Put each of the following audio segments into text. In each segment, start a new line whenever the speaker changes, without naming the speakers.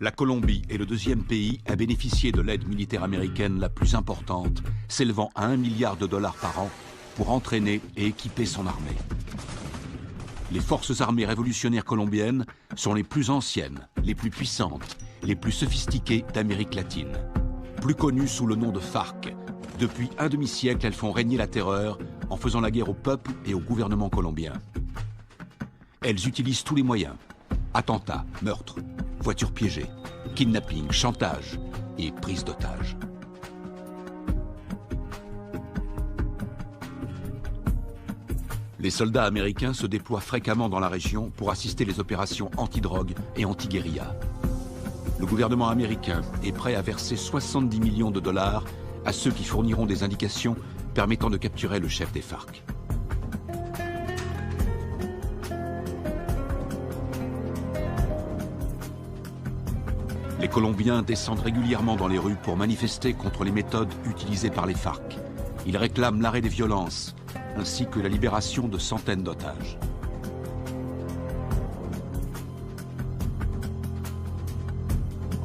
La Colombie est le deuxième pays à bénéficier de l'aide militaire américaine la plus importante, s'élevant à 1 milliard de dollars par an pour entraîner et équiper son armée. Les forces armées révolutionnaires colombiennes sont les plus anciennes, les plus puissantes, les plus sophistiquées d'Amérique latine. Plus connues sous le nom de FARC, depuis un demi-siècle, elles font régner la terreur en faisant la guerre au peuple et au gouvernement colombien. Elles utilisent tous les moyens: attentats, meurtres, voitures piégées, kidnapping, chantage et prise d'otages. Les soldats américains se déploient fréquemment dans la région pour assister les opérations anti-drogue et anti-guérilla. Le gouvernement américain est prêt à verser 70 millions de dollars à ceux qui fourniront des indications permettant de capturer le chef des FARC. Les Colombiens descendent régulièrement dans les rues pour manifester contre les méthodes utilisées par les FARC. Ils réclament l'arrêt des violences, ainsi que la libération de centaines d'otages.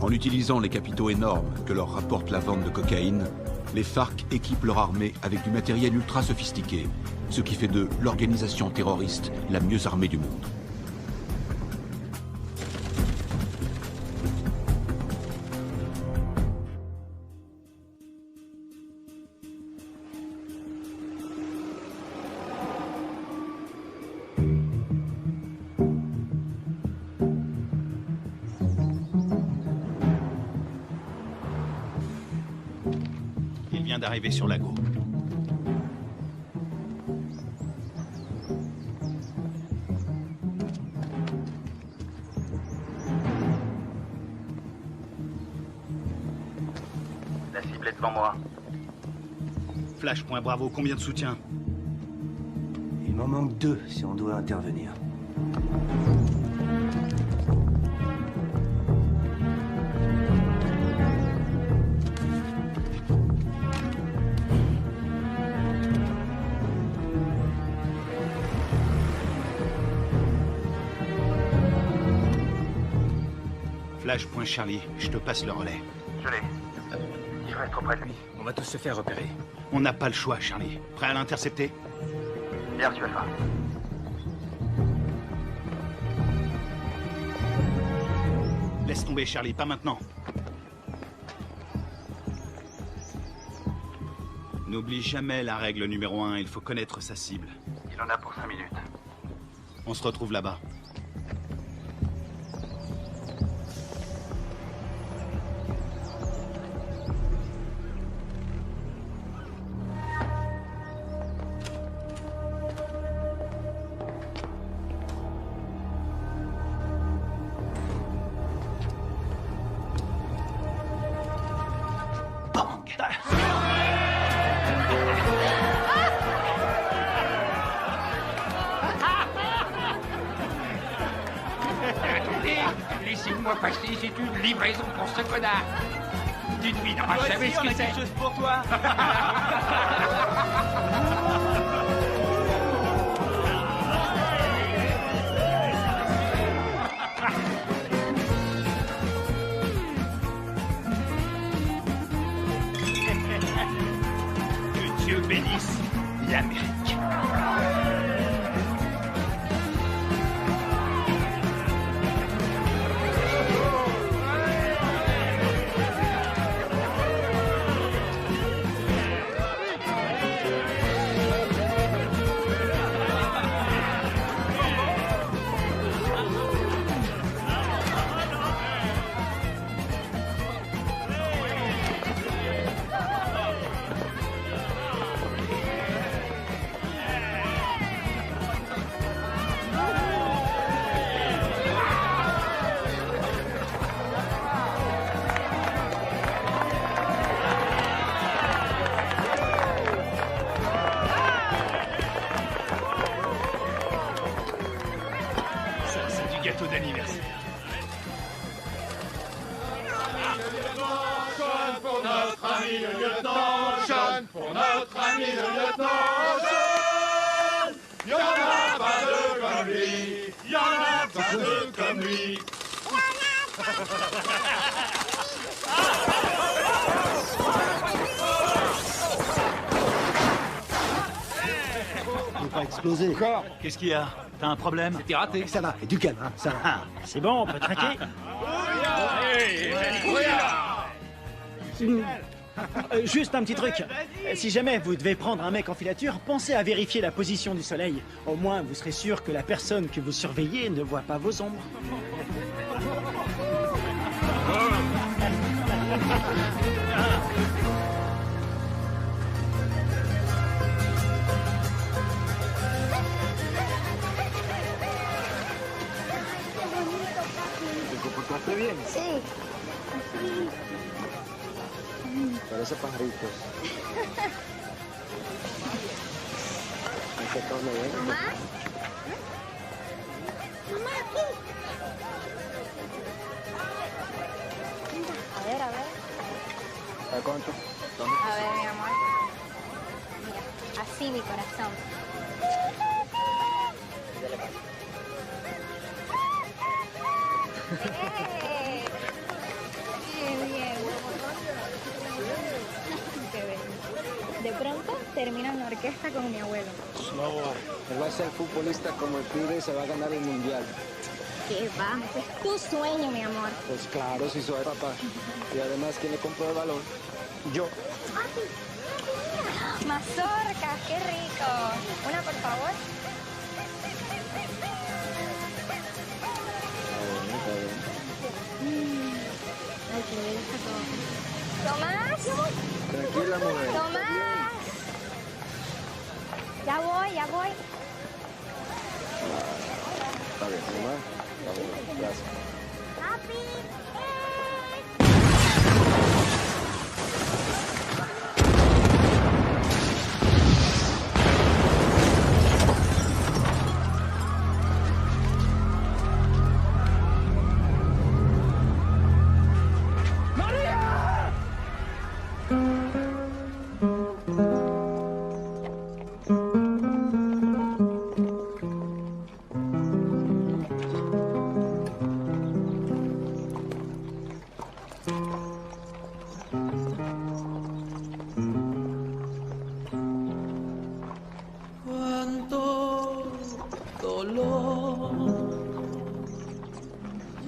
En utilisant les capitaux énormes que leur rapporte la vente de cocaïne, les FARC équipent leur armée avec du matériel ultra sophistiqué, ce qui fait d'eux l'organisation terroriste la mieux armée du monde.
D'arriver sur Lago.
La cible est devant moi.
Flash, point Bravo, combien de soutien?
Il m'en manque 2 si on doit intervenir.
Flash, point Charlie, je te passe le relais.
Je l'ai. Je reste auprès de lui.
On va tous se faire repérer.
On n'a pas le choix, Charlie. Prêt à l'intercepter?
Bien reçu, Alpha.
Laisse tomber, Charlie, pas maintenant. N'oublie jamais la règle numéro 1, il faut connaître sa cible.
Il en a pour 5 minutes.
On se retrouve là-bas.
Laissez-moi passer, c'est une livraison pour ce connard. Dites-lui, vous savez ce que c'est.
Quelque chose pour toi.
Que Dieu bénisse l'Amérique. Gâteau d'anniversaire.
Jeune pour notre ami le lieutenant, jeune pour notre ami le lieutenant, jeune. Y'en a pas deux comme lui, y'en a pas deux comme lui.
Y'en a
Faut pas exploser.
Encore? Qu'est-ce qu'il y a? T'as un problème?
T'es raté.
Ça va, et du calme, hein, ça va.
Ah,
C'est bon, on peut traquer. Juste un petit truc. Si jamais vous devez prendre un mec en filature, pensez à vérifier la position du soleil. Au moins, vous serez sûr que la personne que vous surveillez ne voit pas vos ombres.
¿Te comportaste bien?
Sí.
Parece pajaritos. Hay que todo bien.
¿Mamá? Mamá, aquí. A ver, a ver.
¿A cuánto?
A ver, mi amor. Mira, así mi corazón. ¡Eh! Bien, bien. Qué bello. De pronto termino en la orquesta con mi abuelo.
No, él va a ser futbolista como el pibe y se va a ganar el mundial.
¿Qué va? Ese es tu sueño, mi amor.
Pues claro, si soy papá. Y además, ¿quién le compró el balón? Yo.
Mazorcas, qué rico. Una, por favor. Ay, qué bello está todo. ¡Tomás!
Tranquila, mujer.
¡Tomás! Ya voy, ya voy.
Está bien, mamá. Está bien, gracias.
¡Papi!
Cuánto dolor,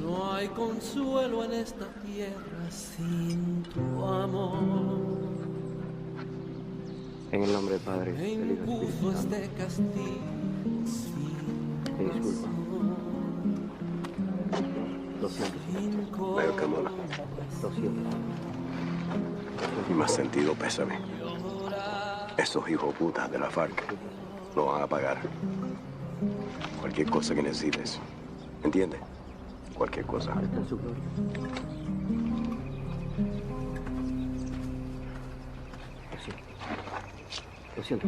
no hay consuelo en esta tierra sin tu amor.
En el nombre del Padre,
Me
del Hijo y del
impuso
Espíritu Santo.
este castigo sin
Me disculpa. Lo siento.
Veo, Camola.
Lo siento.
Y más sentido pésame. Esos hijos putas de la FARC lo van a pagar. Cualquier cosa que necesites. ¿Entiendes? Cualquier cosa.
Está en su gloria. Lo siento. Lo siento.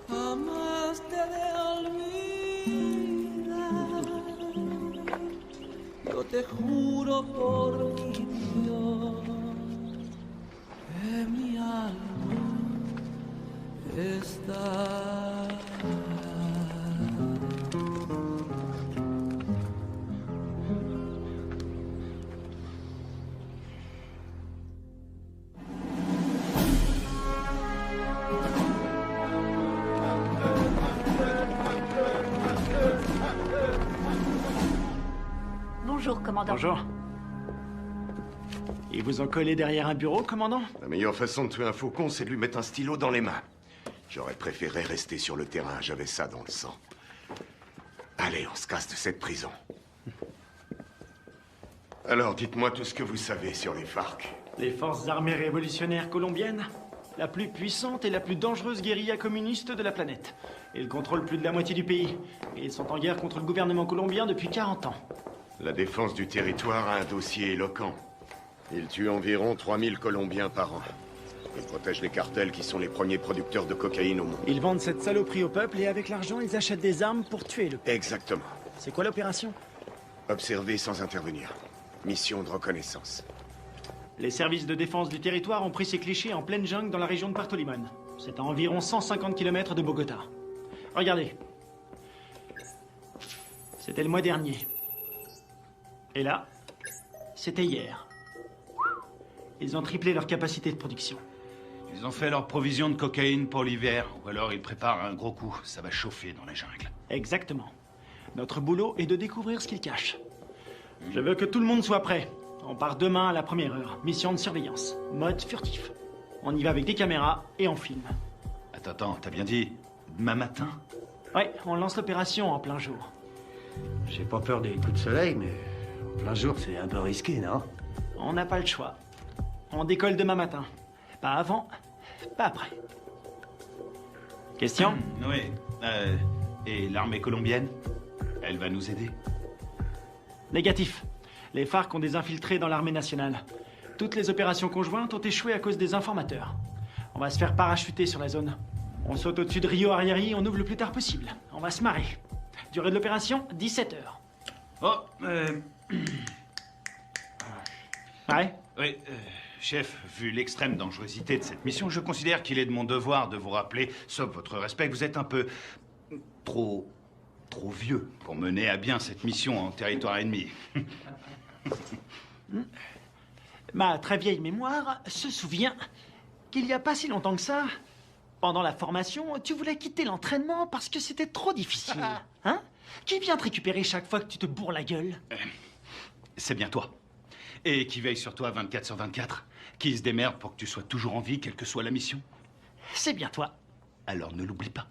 jamás te he de olvidar. Yo te juro por mi Dios que mi alma está.
Bonjour, commandant.
Bonjour. Ils vous ont collé derrière un bureau, commandant?
La meilleure façon de tuer un faucon, c'est de lui mettre un stylo dans les mains. J'aurais préféré rester sur le terrain, j'avais ça dans le sang. Allez, on se casse de cette prison. Alors, dites-moi tout ce que vous savez sur les FARC.
Les forces armées révolutionnaires colombiennes, la plus puissante et la plus dangereuse guérilla communiste de la planète. Ils contrôlent plus de la moitié du pays. Et ils sont en guerre contre le gouvernement colombien depuis 40 ans.
La défense du territoire a un dossier éloquent. Ils tuent environ 3000 Colombiens par an. Ils protègent les cartels qui sont les premiers producteurs de cocaïne au monde.
Ils vendent cette saloperie au peuple et avec l'argent, ils achètent des armes pour tuer le peuple.
Exactement.
C'est quoi l'opération?
Observer sans intervenir. Mission de reconnaissance.
Les services de défense du territoire ont pris ces clichés en pleine jungle dans la région de Puerto Limón. C'est à environ 150 km de Bogota. Regardez. C'était le mois dernier. Et là, c'était hier. Ils ont triplé leur capacité de production.
Ils ont fait leur provision de cocaïne pour l'hiver, ou alors ils préparent un gros coup. Ça va chauffer dans la jungle.
Exactement. Notre boulot est de découvrir ce qu'ils cachent. Je veux que tout le monde soit prêt. On part demain à la première heure. Mission de surveillance. Mode furtif. On y va avec des caméras et on filme.
Attends, t'as bien dit demain matin?
Ouais, on lance l'opération en plein jour.
J'ai pas peur des coups de soleil, mais en plein jour, c'est un peu risqué, non?
On n'a pas le choix. On décolle demain matin. Pas avant, pas après. Question?
Oui. Et l'armée colombienne? Elle va nous aider?
Négatif. Les FARC ont des infiltrés dans l'armée nationale. Toutes les opérations conjointes ont échoué à cause des informateurs. On va se faire parachuter sur la zone. On saute au-dessus de Rio Arrieri, on ouvre le plus tard possible. On va se marrer. Durée de l'opération, 17 heures.
Oh,
Ouais?
Oui, chef, vu l'extrême dangerosité de cette mission, je considère qu'il est de mon devoir de vous rappeler, sauf votre respect, que vous êtes un peu trop vieux pour mener à bien cette mission en territoire ennemi.
Ma très vieille mémoire se souvient qu'il n'y a pas si longtemps que ça, pendant la formation, tu voulais quitter l'entraînement parce que c'était trop difficile. Hein? Qui vient te récupérer chaque fois que tu te bourres la gueule?
C'est bien toi. Et qui veille sur toi 24/24. Qui se démerde pour que tu sois toujours en vie, quelle que soit la mission.
C'est bien toi.
Alors ne l'oublie pas.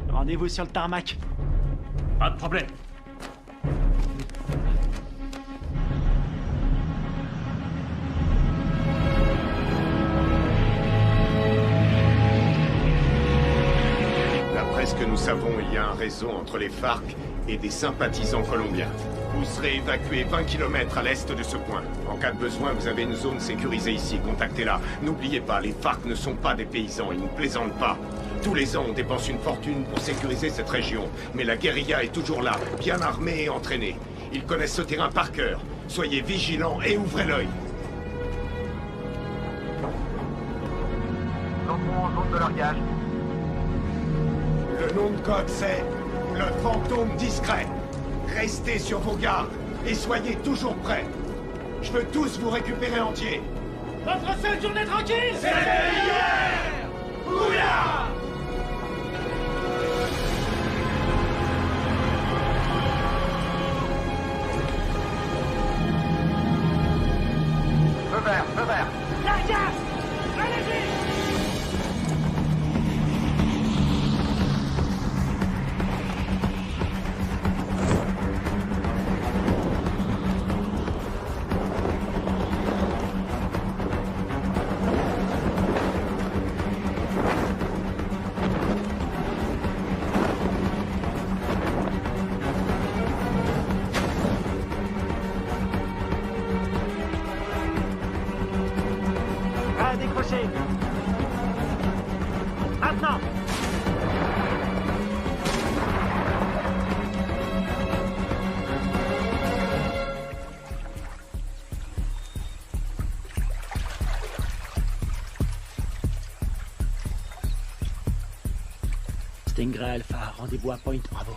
Rendez-vous sur le tarmac.
Pas de problème.
D'après ce que nous savons, il y a un réseau entre les FARC et des sympathisants colombiens. Vous serez évacué 20 km à l'est de ce point. En cas de besoin, vous avez une zone sécurisée ici. Contactez-la. N'oubliez pas, les FARC ne sont pas des paysans. Ils ne plaisantent pas. Tous les ans, on dépense une fortune pour sécuriser cette région. Mais la guérilla est toujours là, bien armée et entraînée. Ils connaissent ce terrain par cœur. Soyez vigilants et ouvrez l'œil.
Nous entrons en zone de largage.
Le nom de code, c'est le fantôme discret. Restez sur vos gardes et soyez toujours prêts. Je veux tous vous récupérer entiers.
Votre seule journée tranquille,
c'est hier! Oula!
Feu vert, feu vert.
Largage! Allez-y! Décrocher. Maintenant. Stingray Alpha, rendez-vous à Point Bravo.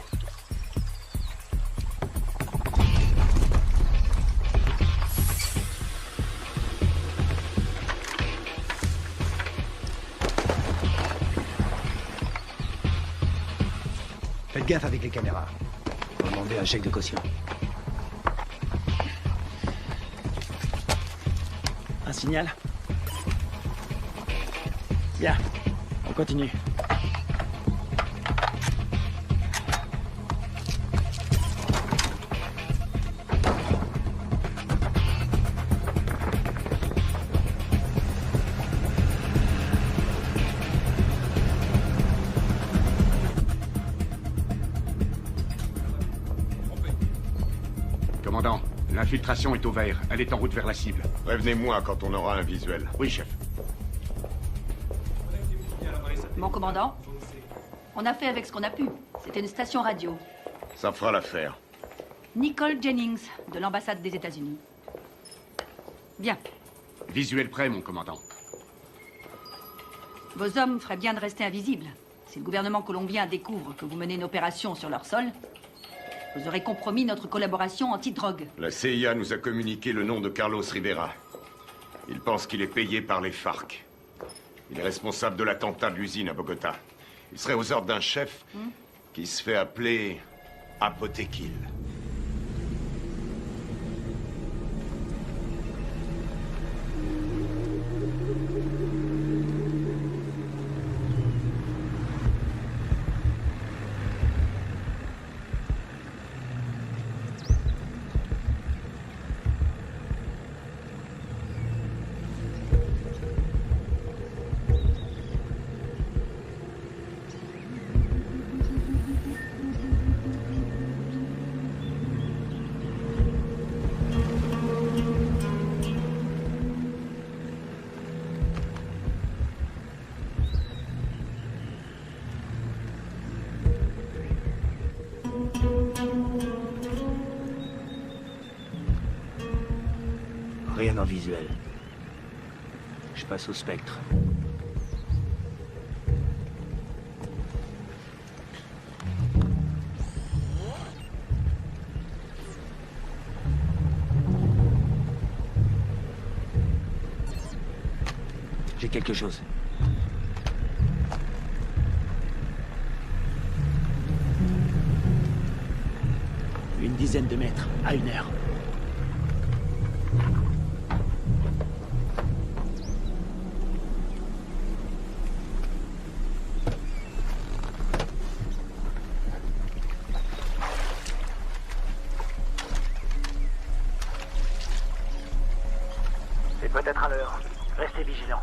Faites gaffe avec les caméras. Faut demander un chèque de caution.
Un signal? Bien, on continue.
Commandant, l'infiltration est au vert. Elle est en route vers la cible.
Prévenez-moi quand on aura un visuel.
Oui, chef.
Mon commandant, on a fait avec ce qu'on a pu. C'était une station radio.
Ça fera l'affaire.
Nicole Jennings, de l'ambassade des États-Unis. Bien.
Visuel prêt, mon commandant.
Vos hommes feraient bien de rester invisibles. Si le gouvernement colombien découvre que vous menez une opération sur leur sol, Vous aurez compromis notre collaboration anti-drogue.
La CIA nous a communiqué le nom de Carlos Rivera. Il pense qu'il est payé par les FARC. Il est responsable de l'attentat de l'usine à Bogota. Il serait aux ordres d'un chef qui se fait appeler Apotekil.
Rien en visuel. Je passe au spectre. J'ai quelque chose.
Une dizaine de mètres, à 1 heure.
C'est peut-être à l'heure. Restez vigilants.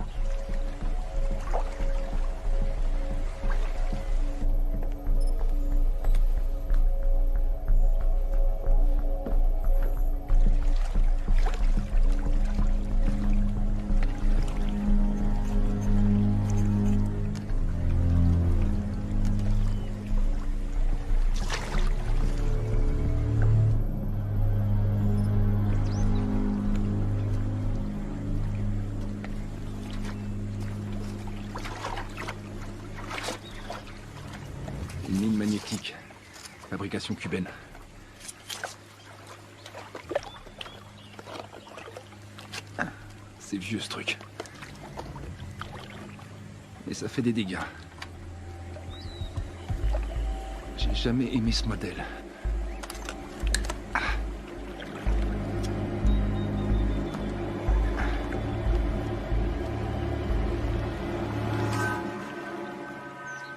Une mine magnétique. Fabrication cubaine. C'est vieux ce truc. Mais ça fait des dégâts. J'ai jamais aimé ce modèle.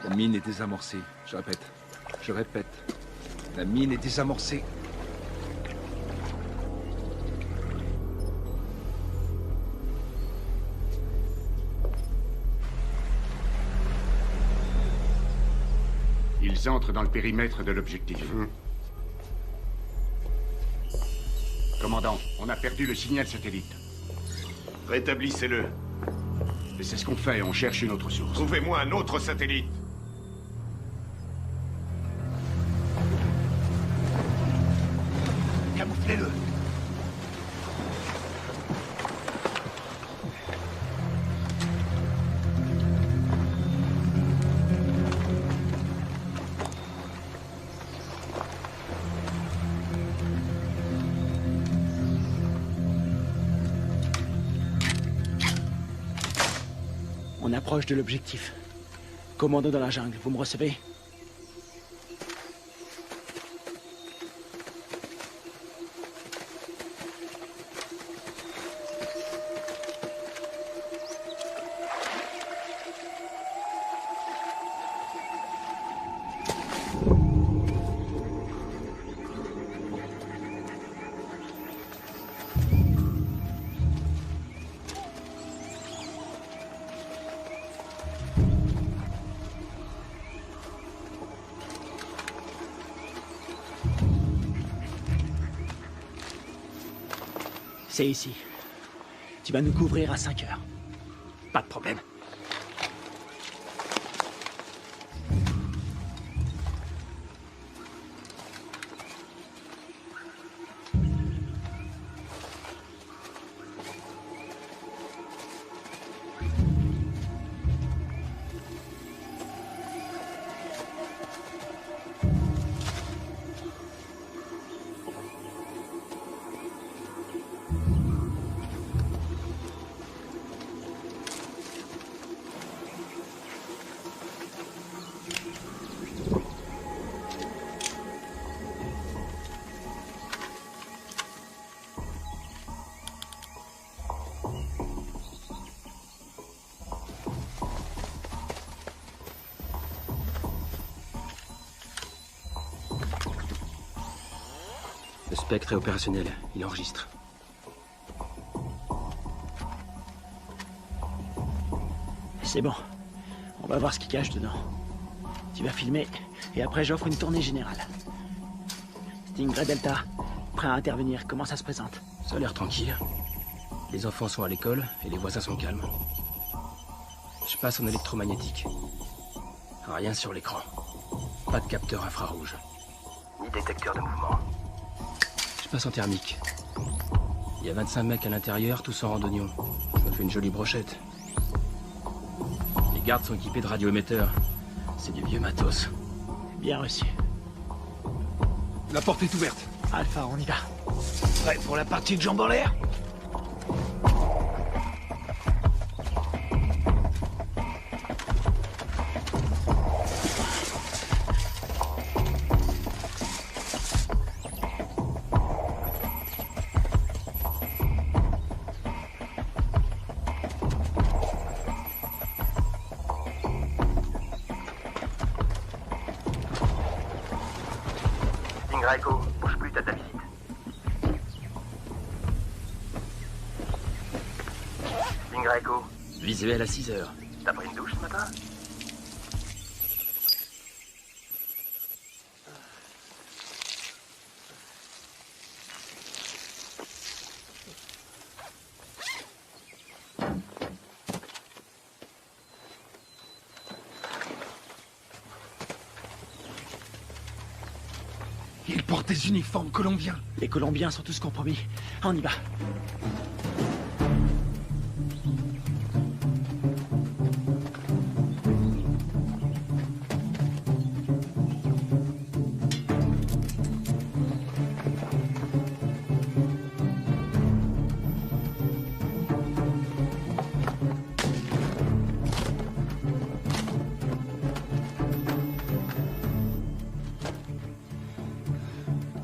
La mine est désamorcée. Je répète. Je répète. La mine est désamorcée.
Ils entrent dans le périmètre de l'objectif. Commandant, on a perdu le signal satellite.
Rétablissez-le.
Et c'est ce qu'on fait, on cherche une autre source.
Trouvez-moi un autre satellite.
Camouflez-le.
On approche de l'objectif. Commando dans la jungle, vous me recevez? C'est ici. Tu vas nous couvrir à 5 heures. Pas de problème.
Le spectre est opérationnel. Il enregistre.
C'est bon. On va voir ce qu'il cache dedans. Tu vas filmer, et après j'offre une tournée générale. Stingray Delta, prêt à intervenir. Comment ça se présente?
Ça a l'air tranquille. Les enfants sont à l'école, et les voisins sont calmes. Je passe en électromagnétique. Rien sur l'écran. Pas de capteur infrarouge.
Ni détecteur de mouvement.
Je passe en thermique. Il y a 25 mecs à l'intérieur, tous en randonnion. Ça fait une jolie brochette. Les gardes sont équipés de radioémetteurs. C'est du vieux matos.
Bien reçu.
La porte est ouverte.
Alpha, on y va.
Prêt pour la partie de jambes en l'air?
Stingray Echo, bouge plus, t'as ta visite. Stingray Echo,
Visuel à 6 heures.
t'as pris une douche ce matin?
Ils portent des uniformes colombiens.
Les Colombiens sont tous compromis. On y va.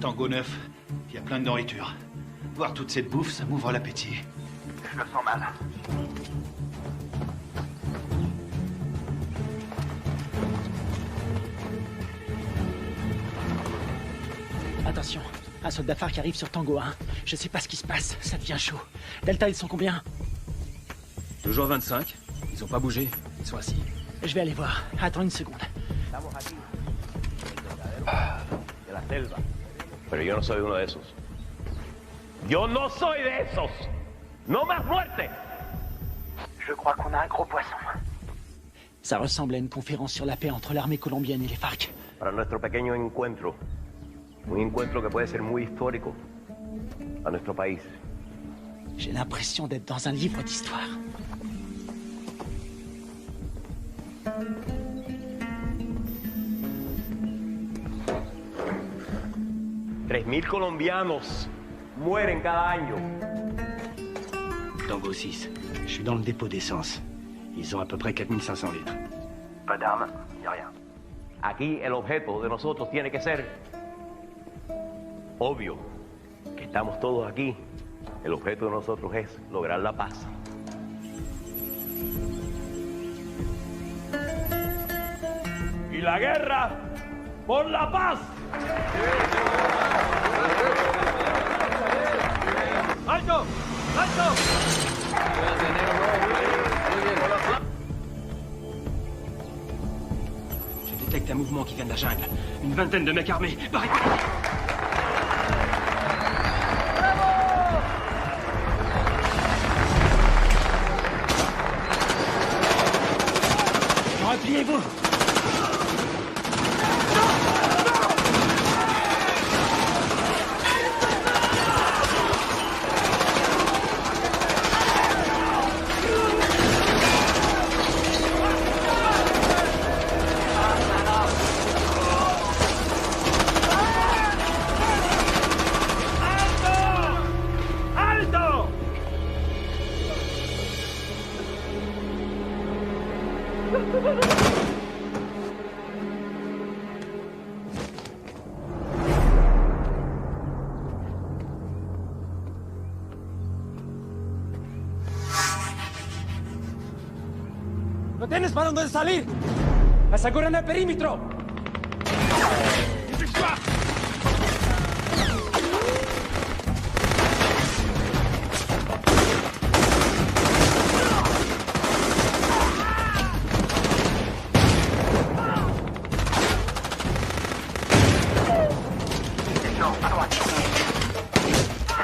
Tango 9, il y a plein de nourriture. Voir toute cette bouffe, ça m'ouvre l'appétit.
Je me sens mal.
Attention, un soldat phare qui arrive sur Tango 1. Je sais pas ce qui se passe, ça devient chaud. Delta, ils sont combien?
Toujours 25. Ils ont pas bougé. Ils sont assis.
Je vais aller voir. Attends une seconde.
De la selva. Pero yo no soy uno de esos. Yo no soy de esos. No más muerte.
Je crois qu'on a un gros poisson.
Ça ressemble à une conférence sur la paix entre l'armée colombienne et les FARC.
Para nuestro pequeño encuentro. Un encuentro que puede ser muy histórico a nuestro país.
J'ai l'impression d'être dans un livre d'histoire.
$3,000 colombianos mueren cada año.
Tango 6, je suis dans le dépôt d'essence. Ils ont à peu près 4500 litres.
Pas d'armes, ni rien.
Aquí el objeto de nosotros tiene que ser obvio. Que estamos todos aquí. El objeto de nosotros es lograr la paz. Y la guerra por la paz. ¡Alto! ¡Alto!
Je détecte un mouvement qui vient de la jungle. Une vingtaine de mecs armés.
Repliez-vous!
¡No tienes para dónde salir! ¡Aseguren el perímetro!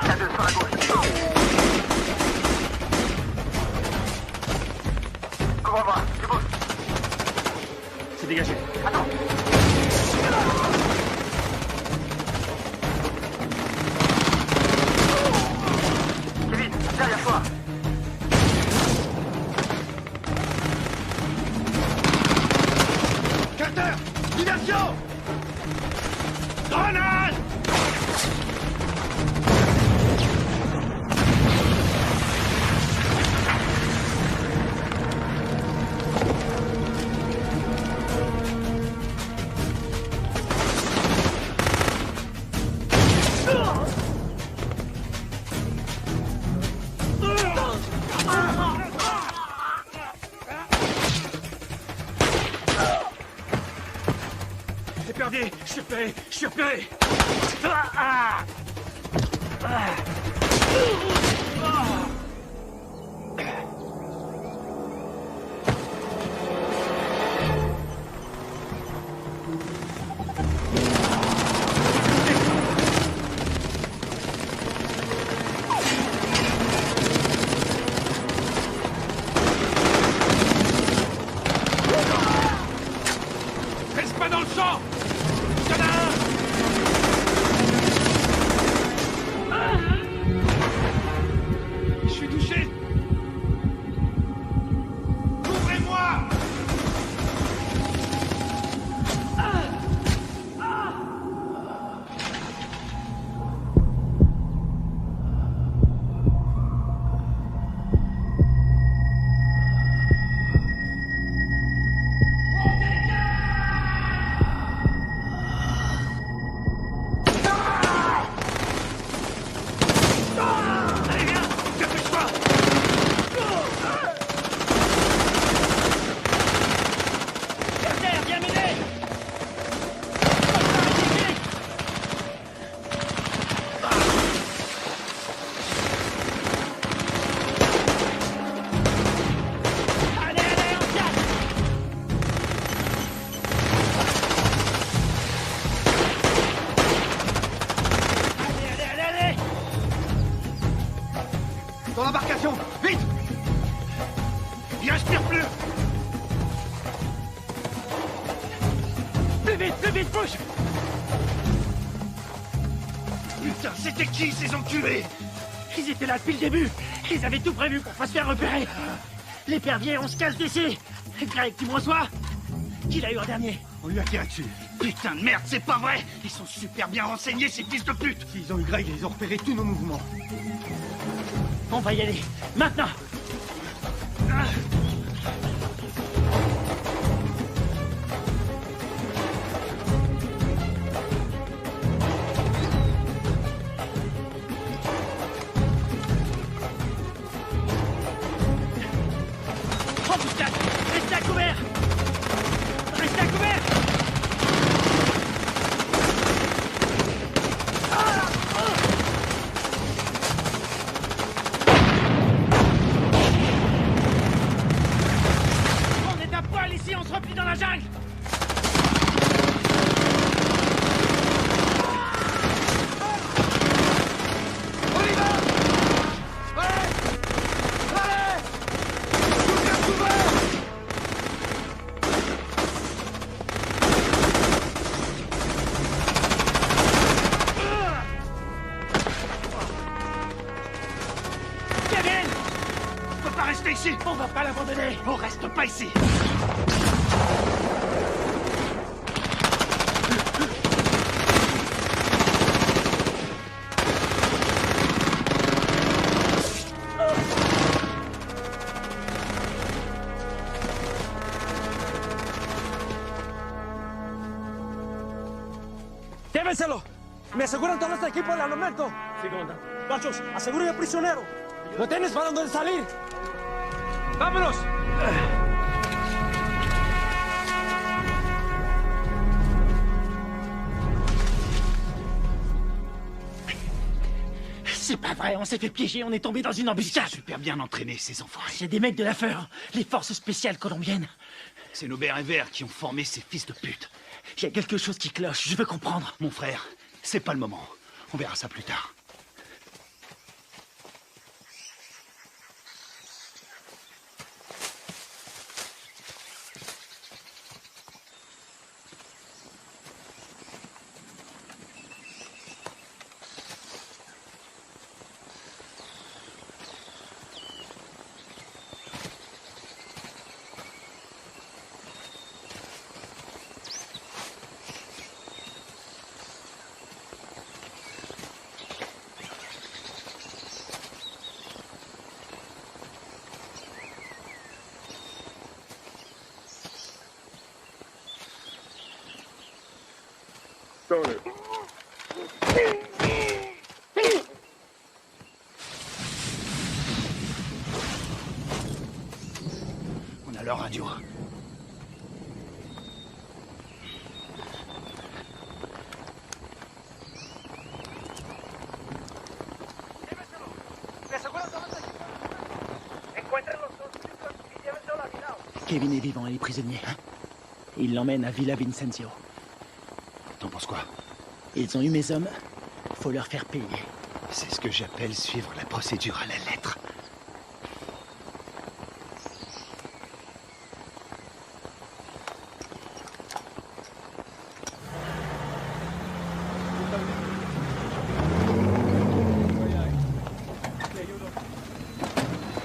La 2 sur la gauche. Couvre-moi, tu bouges.
C'est dégagé.
Attends. Kevin, derrière toi.
Carter! Diversion! Grenade!
Épervier, je suis repéré, je suis repéré.
Reste pas dans le champ! Y'en a un! Je suis touché!
Ouvrez-moi!
Allez, viens! Dépêche-toi!
Carter, viens m'aider! Allez, allez, on tient! Allez, allez, allez, allez!
Dans l'embarcation! Vite! Il respire plus!
Plus vite, bouge!
Putain, c'était qui ces enculés?
Ils étaient là depuis le début. Ils avaient tout prévu pour pas se faire repérer. L'épervier, on se casse d'ici. Greg, tu me reçois? Qui l'a eu en dernier?
On lui a tiré dessus. Putain de merde, c'est pas vrai! Ils sont super bien renseignés, ces fils de pute! S'ils ont eu Greg, ils ont repéré tous nos mouvements.
On va y aller. Maintenant! Oh putain! Restez à couvert! Restez à couvert! On est à poil ici, on se replie dans la jungle!
On y va! Allez! Allez! Tout bien couvert!
Kevin!
On peut pas rester ici!
On va pas l'abandonner!
On reste pas ici!
¡Llévenselo! ¡Me aseguran todo este equipo al armamento!
Segunda.
¡Gachos, aseguren al prisionero! ¡No tienes para dónde salir! ¡Vámonos!
C'est pas vrai, on s'est fait piéger, on est tombé dans une embuscade.
Super bien entraînés, ces enfoirés.
C'est des mecs de la FEUR, les forces spéciales colombiennes.
C'est nos bérets verts qui ont formé ces fils de pute.
Il y a quelque chose qui cloche, je veux comprendre.
Mon frère, c'est pas le moment. On verra ça plus tard. On a leur radio.
Kevin est vivant et est prisonnier. Il l'emmène à Villa Vicencio.
T'en penses quoi?
Ils ont eu mes hommes. Faut leur faire payer.
C'est ce que j'appelle suivre la procédure à la lettre.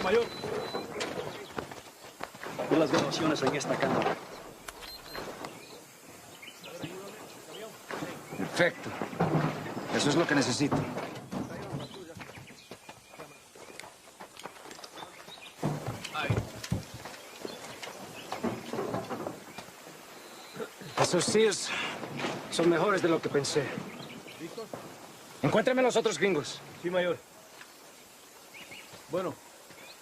Mayor, por las grabaciones en esta cámara.
Perfecto. Eso es lo que necesito.
Esos Sears son mejores de lo que pensé. Encuéntrame los otros gringos.
Sí, mayor. Bueno,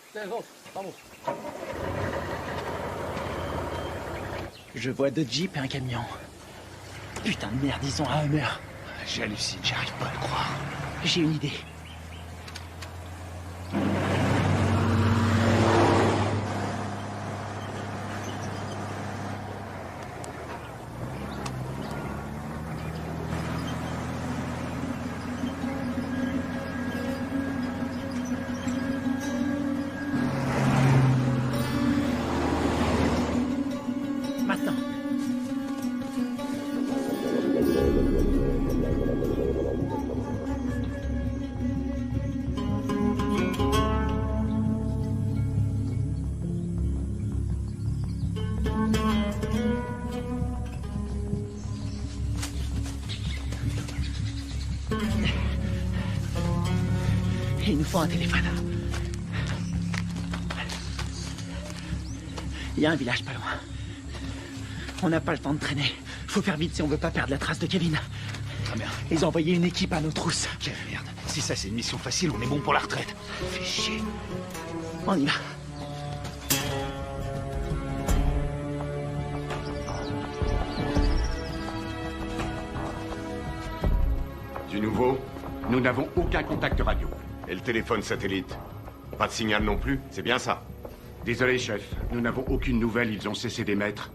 ustedes dos, vamos.
Je vois 2 jeeps et un camion. Putain de merde, ils ont un Hummer.
J'hallucine, j'arrive pas à le croire.
J'ai une idée. Maintenant. Il nous faut un téléphone. Il y a un village pas loin. On n'a pas le temps de traîner. Faut faire vite si on veut pas perdre la trace de Kevin.
Très bien.
Ils ont envoyé une équipe à nos trousses.
Quelle merde. Si ça c'est une mission facile, on est bon pour la retraite. Fais chier.
On y va.
Du nouveau?
Nous n'avons aucun contact radio.
Et le téléphone satellite? Pas de signal non plus, c'est bien ça?
Désolé, chef. Nous n'avons aucune nouvelle. Ils ont cessé d'émettre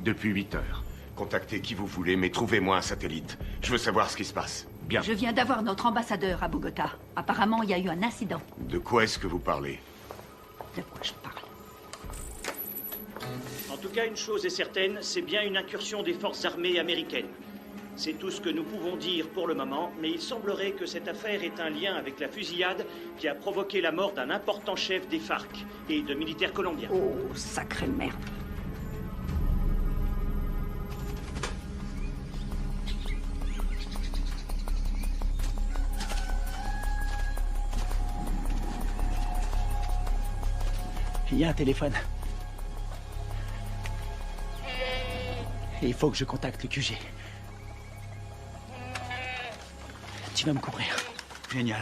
depuis 8 heures.
Contactez qui vous voulez, mais trouvez-moi un satellite. Je veux savoir ce qui se passe.
Bien.
Je viens d'avoir notre ambassadeur à Bogota. Apparemment, il y a eu un incident.
De quoi est-ce que vous parlez?
De quoi je parle?
En tout cas, une chose est certaine, c'est bien une incursion des forces armées américaines. C'est tout ce que nous pouvons dire pour le moment, mais il semblerait que cette affaire ait un lien avec la fusillade qui a provoqué la mort d'un important chef des FARC et de militaires colombiens.
Oh, sacrée merde.
Il y a un téléphone. Et il faut que je contacte le QG. Tu vas me couvrir.
Génial.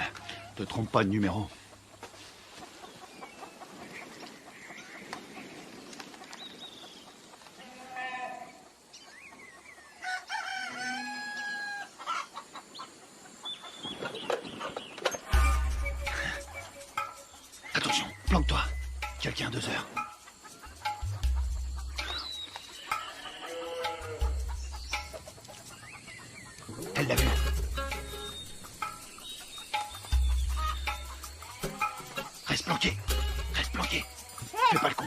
Te trompe pas de numéro. Attention, planque-toi. Quelqu'un à 2 heures. Elle l'a vu.
Reste planqué. Reste planqué. Fais pas le con.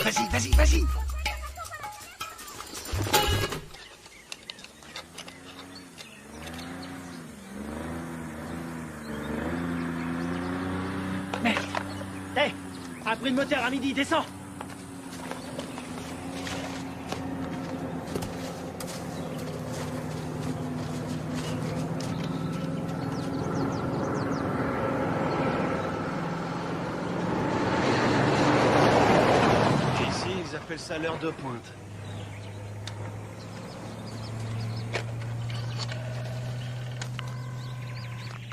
Vas-y, vas-y, vas-y.
Merde. Hé, un bruit de moteur à midi, descends.
Ici, ils appellent ça l'heure de pointe.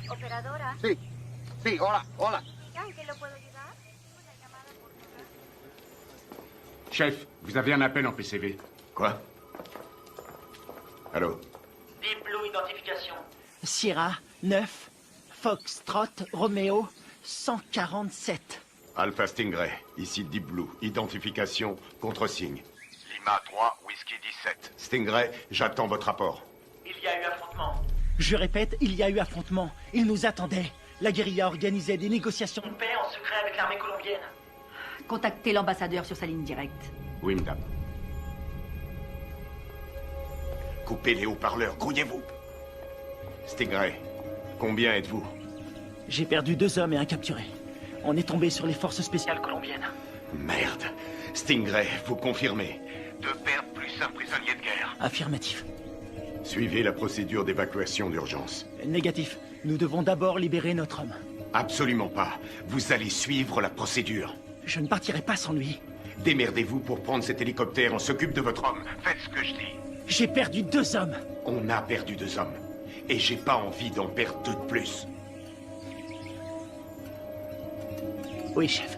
Operadora.
Sí, sí, hola, hola.
¿En qué lo puedo ayudar?
Chef, vous avez un appel en PCV.
Quoi? Allô?
Deep Blue Identification.
Sierra 9, Foxtrot, Romeo 147.
Alpha Stingray, ici Deep Blue. Identification, contre-signe.
Lima 3, Whisky 17.
Stingray, j'attends votre rapport.
Il y a eu affrontement.
Je répète, il y a eu affrontement. Ils nous attendaient. La guérilla organisait des négociations de paix
En secret avec l'armée colombienne.
Contactez l'ambassadeur sur sa ligne directe.
Oui, madame. Coupez les haut-parleurs, grouillez-vous. Stingray, combien êtes-vous?
J'ai perdu 2 hommes et un capturé. On est tombé sur les forces spéciales colombiennes.
Merde. Stingray, vous confirmez?
2 pertes plus un prisonnier de guerre.
Affirmatif.
Suivez la procédure d'évacuation d'urgence.
Négatif. Nous devons d'abord libérer notre homme.
Absolument pas. Vous allez suivre la procédure.
Je ne partirai pas sans lui.
Démerdez-vous pour prendre cet hélicoptère. On s'occupe de votre homme.
Faites ce que je dis.
J'ai perdu 2 hommes.
On a perdu 2 hommes. Et j'ai pas envie d'en perdre 2 de plus.
Oui, chef.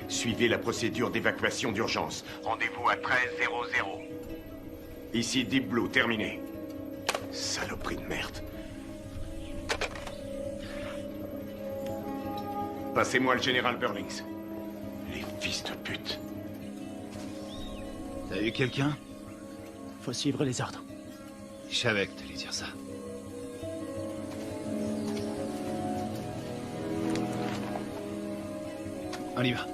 Suivez la procédure d'évacuation d'urgence.
Rendez-vous à 13:00.
Ici Deep Blue, terminé. Saloperie de merde. Passez-moi le général Burlings. Les fils de pute.
T'as eu quelqu'un?
Faut suivre les ordres.
Je savais que t'allais dire ça. On y va.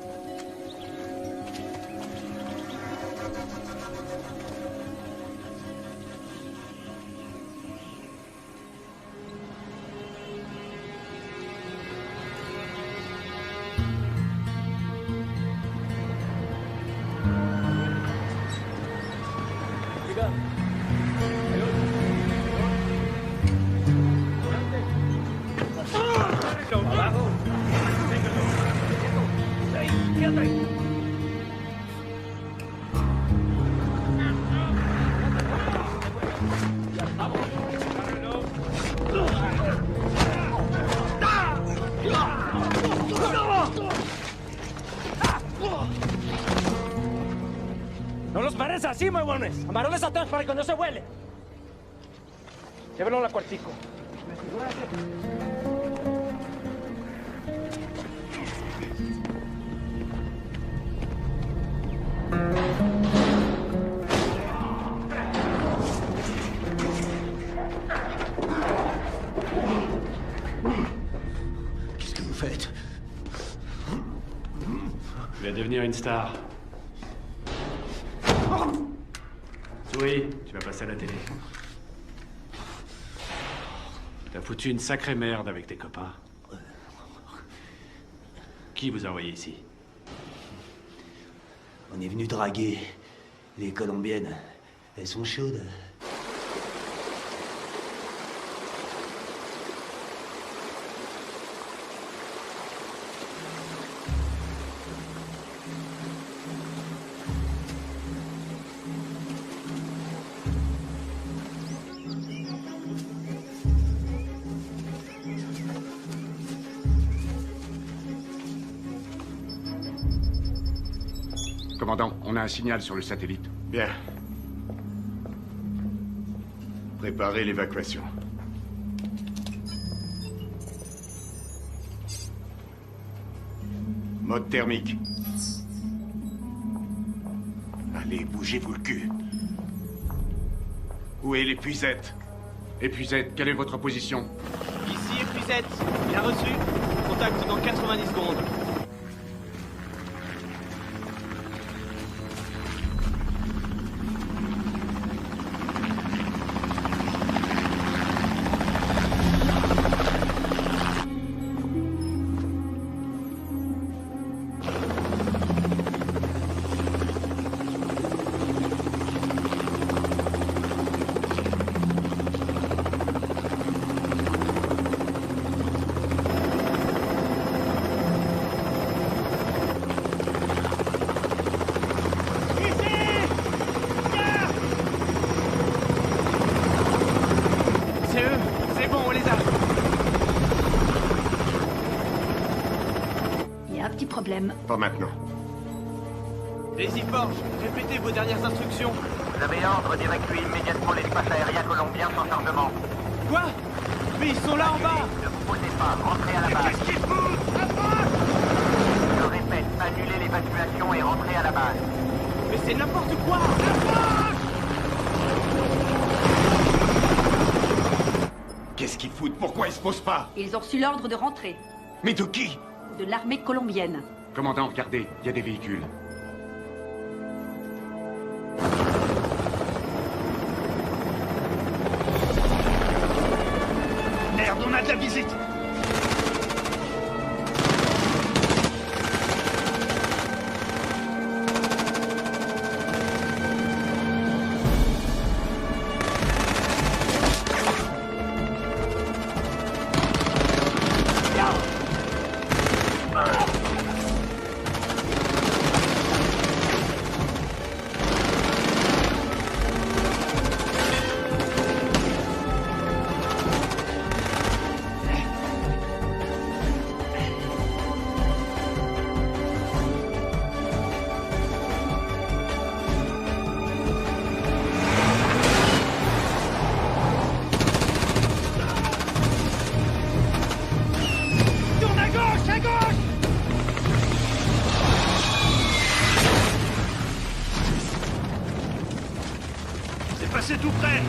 No los pares así, huevones. Amarones atrás para que no se vuele. Llévenlo a la cuartico.
Qu'est-ce que vous faites?
Tu vas devenir une star. Oui, tu vas passer à la télé. T'as foutu une sacrée merde avec tes copains. Qui vous a envoyé ici?
On est venu draguer les Colombiennes. Elles sont chaudes.
Commandant, on a un signal sur le satellite.
Bien. Préparez l'évacuation. Mode thermique. Allez, bougez-vous le cul. Où est l'épuisette?
Épuisette, quelle est votre position?
Ici,
Ici épuisette. Bien reçu. Contact dans 90 secondes.
Pas maintenant.
Daisy Forge, répétez vos dernières instructions.
Vous avez ordre d'évacuer immédiatement l'espace aérien colombien sans chargement.
Quoi? Mais ils sont là en bas.
Ne vous posez pas, rentrez à la base. Qu'est-ce qu'il fout? Je répète, annulez l'évacuation et rentrez à la base.
Mais c'est n'importe quoi.
Qu'est-ce qu'ils foutent? Pourquoi ils se posent pas?
Ils ont reçu l'ordre de rentrer.
Mais de qui?
De l'armée colombienne.
Commandant, regardez, il y a des véhicules.
Merde, on a de la visite! C'est tout près.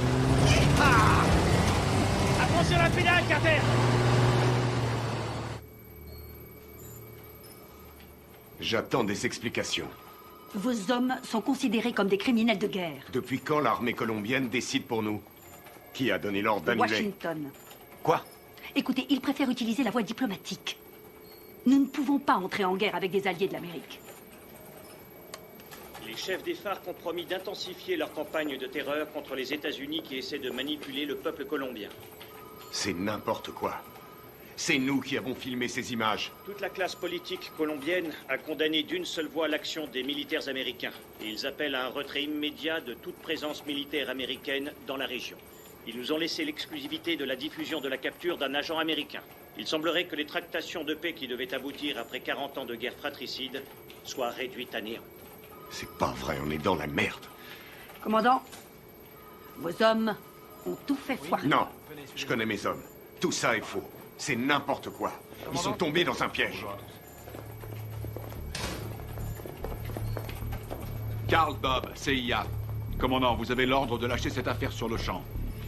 Ah! Attention à la pédale, Carter!
J'attends des explications.
Vos hommes sont considérés comme des criminels de guerre.
Depuis quand l'armée colombienne décide pour nous? Qui a donné l'ordre d'annuler?
Washington.
Quoi?
Écoutez, ils préfèrent utiliser la voie diplomatique. Nous ne pouvons pas entrer en guerre avec des alliés de l'Amérique.
Les chefs des FARC ont promis d'intensifier leur campagne de terreur contre les États-Unis qui essaient de manipuler le peuple colombien.
C'est n'importe quoi. C'est nous qui avons filmé ces images.
Toute la classe politique colombienne a condamné d'une seule voix l'action des militaires américains. Et ils appellent à un retrait immédiat de toute présence militaire américaine dans la région. Ils nous ont laissé l'exclusivité de la diffusion de la capture d'un agent américain. Il semblerait que les tractations de paix qui devaient aboutir après 40 ans de guerre fratricide soient réduites à néant.
C'est pas vrai, on est dans la merde.
Commandant, vos hommes ont tout fait foirer.
Non, je connais mes hommes. Tout ça est faux. C'est n'importe quoi. Ils sont tombés dans un piège.
Karl Bob, CIA. Commandant, vous avez l'ordre de lâcher cette affaire sur le champ.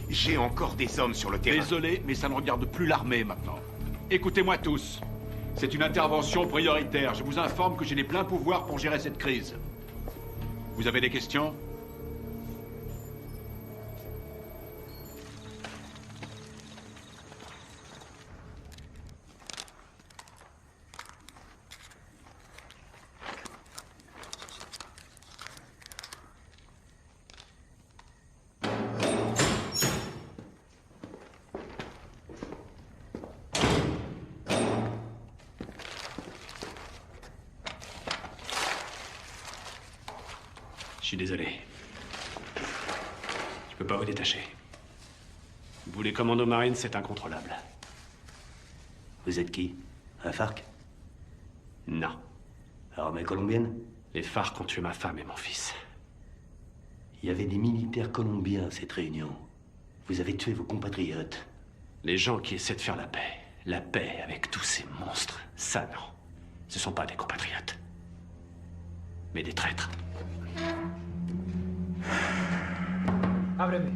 J'ai encore des hommes sur le terrain.
Désolé, mais ça ne regarde plus l'armée maintenant. Écoutez-moi tous. C'est une intervention prioritaire. Je vous informe que j'ai les pleins pouvoirs pour gérer cette crise. Vous avez des questions?
Je suis désolé. Je peux pas vous détacher. Vous, les commandos marines, c'est incontrôlable.
Vous êtes qui? Un FARC?
Non.
Armée colombienne?
Les FARC ont tué ma femme et mon fils.
Il y avait des militaires colombiens à cette réunion. Vous avez tué vos compatriotes.
Les gens qui essaient de faire la paix. La paix avec tous ces monstres. Ça, non. Ce sont pas des compatriotes. Mais des traîtres.
Ábreme.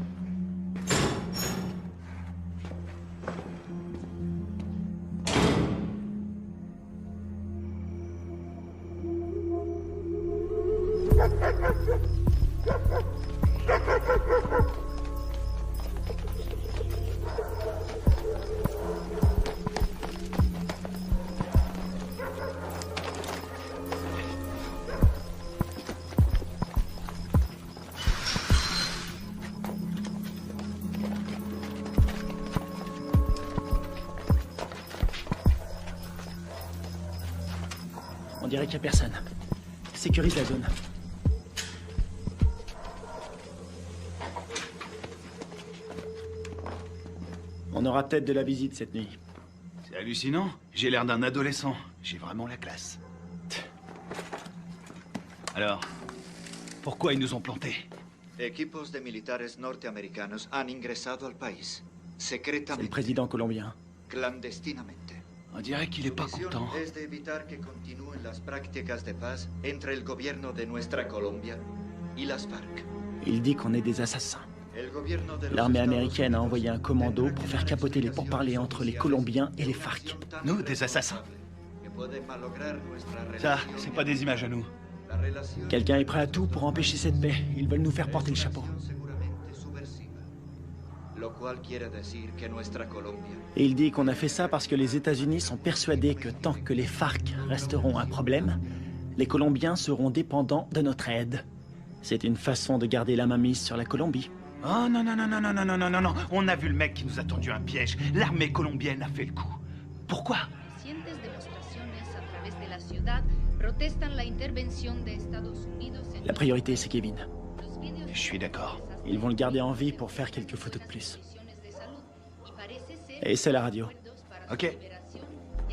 On dirait qu'il n'y a personne. Sécurise la zone. On aura peut-être de la visite cette nuit.
C'est hallucinant. J'ai l'air d'un adolescent. J'ai vraiment la classe. Alors, pourquoi ils nous ont plantés?
Equipos de militares norteamericanos han ingresado al país.
C'est le
Secretamente.
président colombien.
Clandestinamente.
On dirait qu'il est pas
Su misión
content.
es de evitar que continúen las prácticas de paz entre el gobierno de nuestra Colombia y las FARC.
Il dit qu'on est des assassins.
El gobierno de los
L'armée
Estados
américaine a envoyé un commando pour faire capoter les pourparlers entre les Colombiens et les FARC.
Nous, des assassins.
que pueden malograr nuestra
Ça,
relación.
c'est pas des images à nous.
La relación
Quelqu'un est prêt à tout pour empêcher cette paix. Ils veulent nous faire porter le chapeau.
seguramente subversiva. Lo cual quiere decir que nuestra Colombia
Et il dit qu'on a fait ça parce que les États-Unis sont persuadés que tant que les FARC resteront un problème, les Colombiens seront dépendants de notre aide. C'est une façon de garder la main mise sur la Colombie.
Oh non, non, non, non, non, non, non, non, non, non. On a vu le mec qui nous a tendu un piège. L'armée colombienne a fait le coup. Pourquoi?
Recientes demostraciones a través de la ciudad protestan la intervención de Estados Unidos en
La priorité, c'est Kevin.
los vídeos
Je suis d'accord.
Ils vont le garder en vie pour faire quelques photos de plus.
de salud y parece ser
Et c'est la radio.
Ok.
ya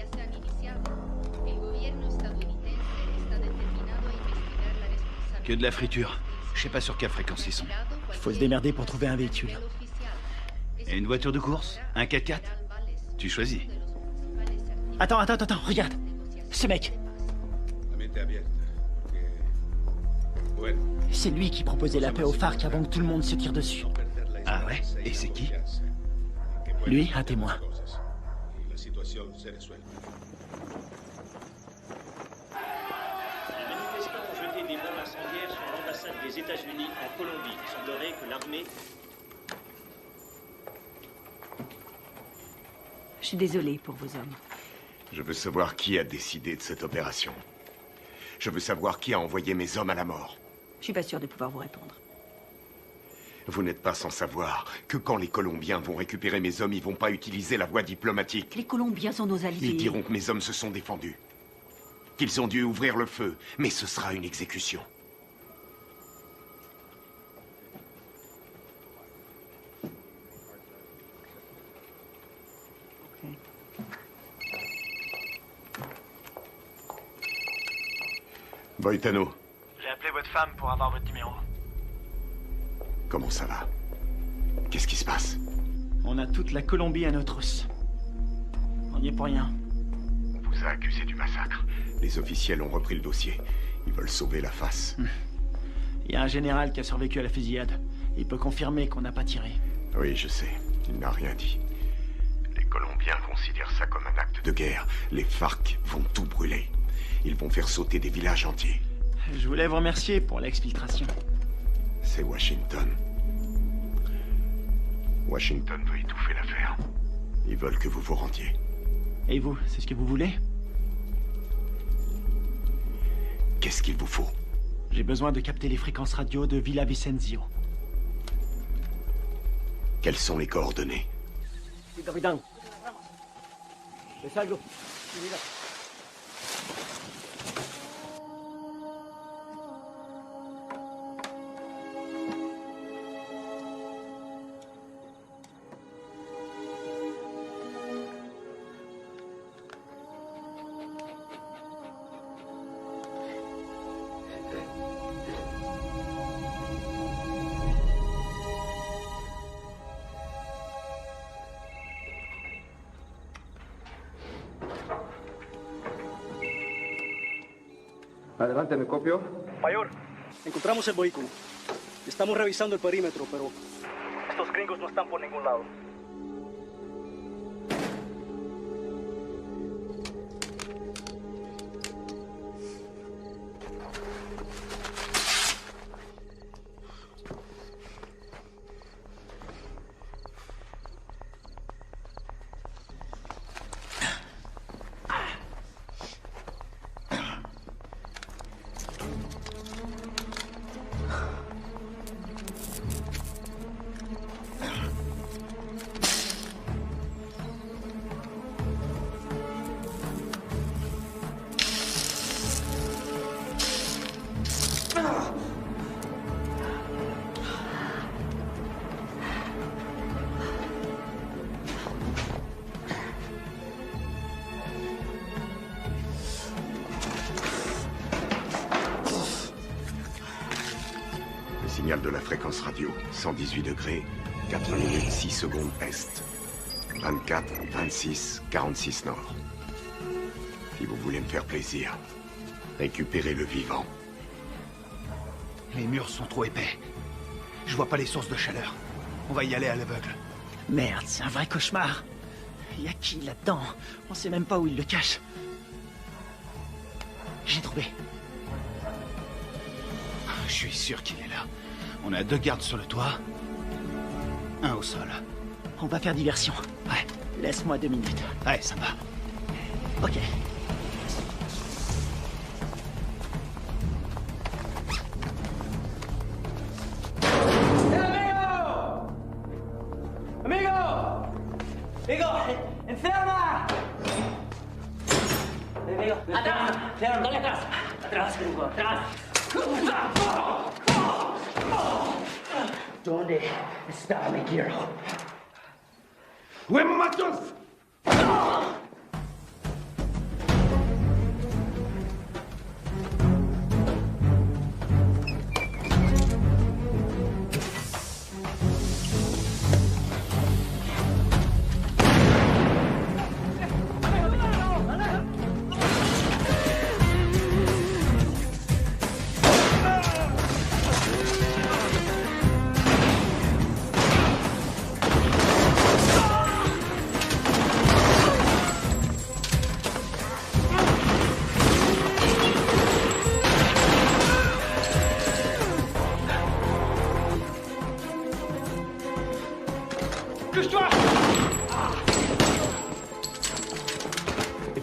se han iniciado. El gobierno estadounidense está determinado a investigar la responsabilidad
Que de la friture. Je sais pas sur quelle fréquence ils sont.
Il faut se démerder pour trouver un véhicule.
Et une voiture de course? Un 4x4? Tu choisis.
Attends, regarde. Ce mec, c'est lui qui proposait la paix aux FARC avant que tout le monde se tire dessus.
Ah ouais? Et c'est qui?
Lui, un témoin.
Les manifestants ont jeté des bombes incendiaires sur l'ambassade des États-Unis en Colombie. Il semblerait que l'armée...
Je suis désolée pour vos hommes.
Je veux savoir qui a décidé de cette opération. Je veux savoir qui a envoyé mes hommes à la mort.
Je suis pas sûre de pouvoir vous répondre.
Vous n'êtes pas sans savoir que quand les Colombiens vont récupérer mes hommes, ils vont pas utiliser la voie diplomatique.
Les Colombiens sont nos alliés.
Ils diront que mes hommes se sont défendus. Qu'ils ont dû ouvrir le feu, mais ce sera une exécution. Boitano,
J'ai appelé votre femme pour avoir votre numéro.
comment ça va? Qu'est-ce qui se passe?
On a toute la Colombie à nos trousses. On n'y est pour rien.
On vous a accusé du massacre. Les officiels ont repris le dossier. Ils veulent sauver la face.
Il y a un général qui a survécu à la fusillade. Il peut confirmer qu'on n'a pas tiré.
Oui, je sais. Il n'a rien dit. Les Colombiens considèrent ça comme un acte de guerre. Les FARC vont tout brûler. Ils vont faire sauter des villages entiers.
Je voulais vous remercier pour l'exfiltration.
C'est Washington. Washington veut étouffer l'affaire. Ils veulent que vous vous rendiez.
Et vous, c'est ce que vous voulez?
Qu'est-ce qu'il vous faut?
J'ai besoin de capter les fréquences radio de Villa Vicencio.
Quelles sont les coordonnées?
Sí, capitán. ¿Le salgo? Mira.
Adelante, ¿me copio?
Mayor, encontramos el vehículo. Estamos revisando el perímetro, pero estos gringos no están por ningún lado.
signal de la fréquence radio. 118 degrés, 4 minutes 6 secondes est. 24, 26, 46 nord. Si vous voulez me faire plaisir, récupérez le vivant.
Les murs sont trop épais. Je vois pas les sources de chaleur. On va y aller à l'aveugle.
Merde, c'est un vrai cauchemar. Y a qui là-dedans? On sait même pas où il le cache. J'ai trouvé.
Je suis sûr qu'il est là. On a 2 gardes sur le toit. 1 au sol.
On va faire diversion. Ouais. Laisse-moi 2 minutes.
Ouais, ça va.
Ok.
¡Amigo! ¡Enferma! Amigo, atrás, dale atrás. Atrás, gringo, atrás. ¿Dónde está mi quiero?
¡Huematos!
Couche-toi!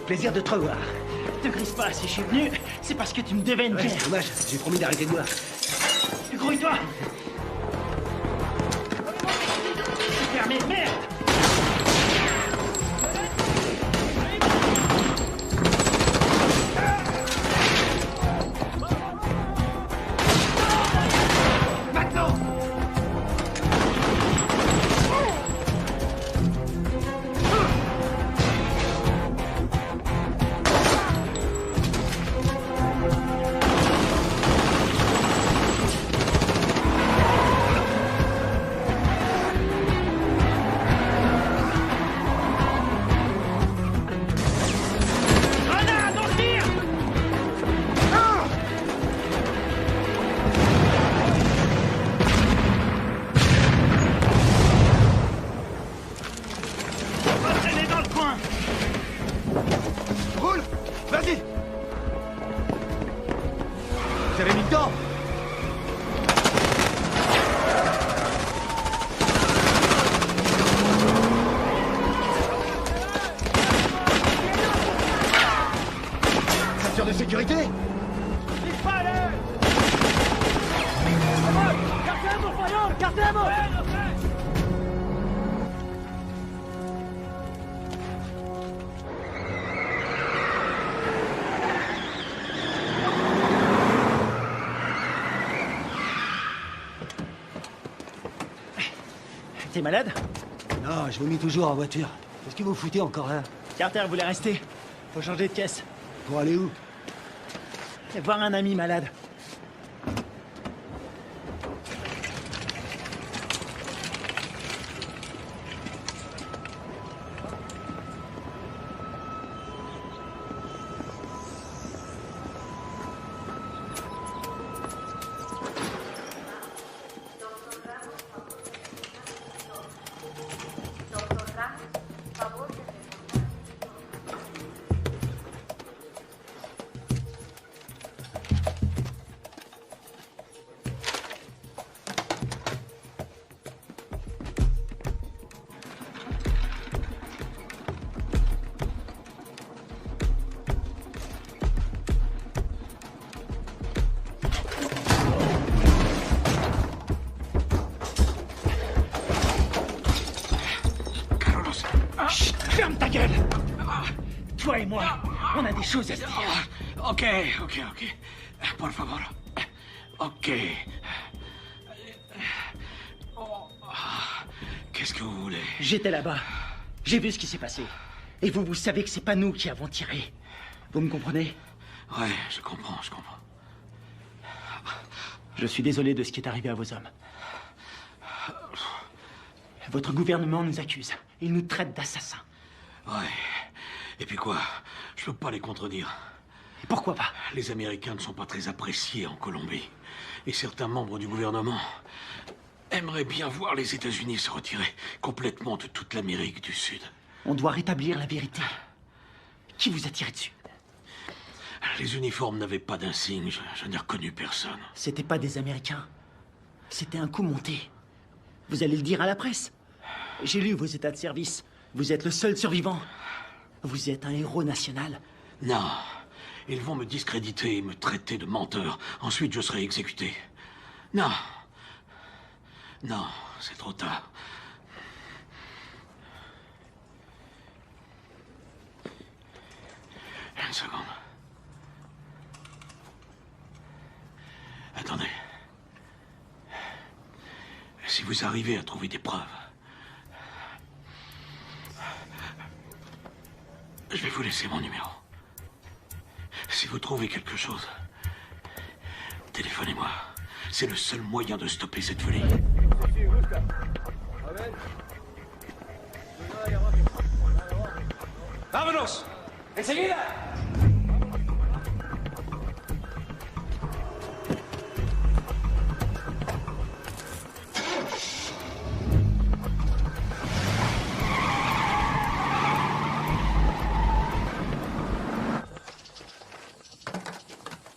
Plaisir de te revoir.
Te grise pas, si je suis venu, c'est parce que tu me devais une bière.
C'est dommage, j'ai promis d'arrêter de boire.
Grouille-toi! C'est fermé, merde!
De sécurité.
T'es malade?
Non, je vomis toujours en voiture. Qu'est-ce que vous foutez encore là?
Carter voulait rester. Faut changer de caisse.
Pour aller où?
Voir un ami malade. Ferme ta gueule! Toi et moi, on a des choses à se dire.
Ok. Por favor. Ok. Qu'est-ce que vous voulez?
J'étais là-bas. J'ai vu ce qui s'est passé. Et vous savez que c'est pas nous qui avons tiré. Vous me comprenez?
Ouais, je comprends.
Je suis désolé de ce qui est arrivé à vos hommes. Votre gouvernement nous accuse. Il nous traite d'assassins.
Ouais. Et puis quoi? Je peux pas les contredire.
Et pourquoi pas?
Les Américains ne sont pas très appréciés en Colombie. Et certains membres du gouvernement aimeraient bien voir les États-Unis se retirer complètement de toute l'Amérique du Sud.
On doit rétablir la vérité. Qui vous a tiré dessus?
Les uniformes n'avaient pas d'insigne. Je n'ai reconnu personne.
C'était pas des Américains. C'était un coup monté. Vous allez le dire à la presse. J'ai lu vos états de service. Vous êtes le seul survivant. Vous êtes un héros national.
Non. Ils vont me discréditer et me traiter de menteur. Ensuite, je serai exécuté. Non. Non, c'est trop tard. Une seconde. Attendez. Si vous arrivez à trouver des preuves, je vais vous laisser mon numéro. Si vous trouvez quelque chose, téléphonez-moi. C'est le seul moyen de stopper cette folie.
¡Vámonos! ¡Enseguida!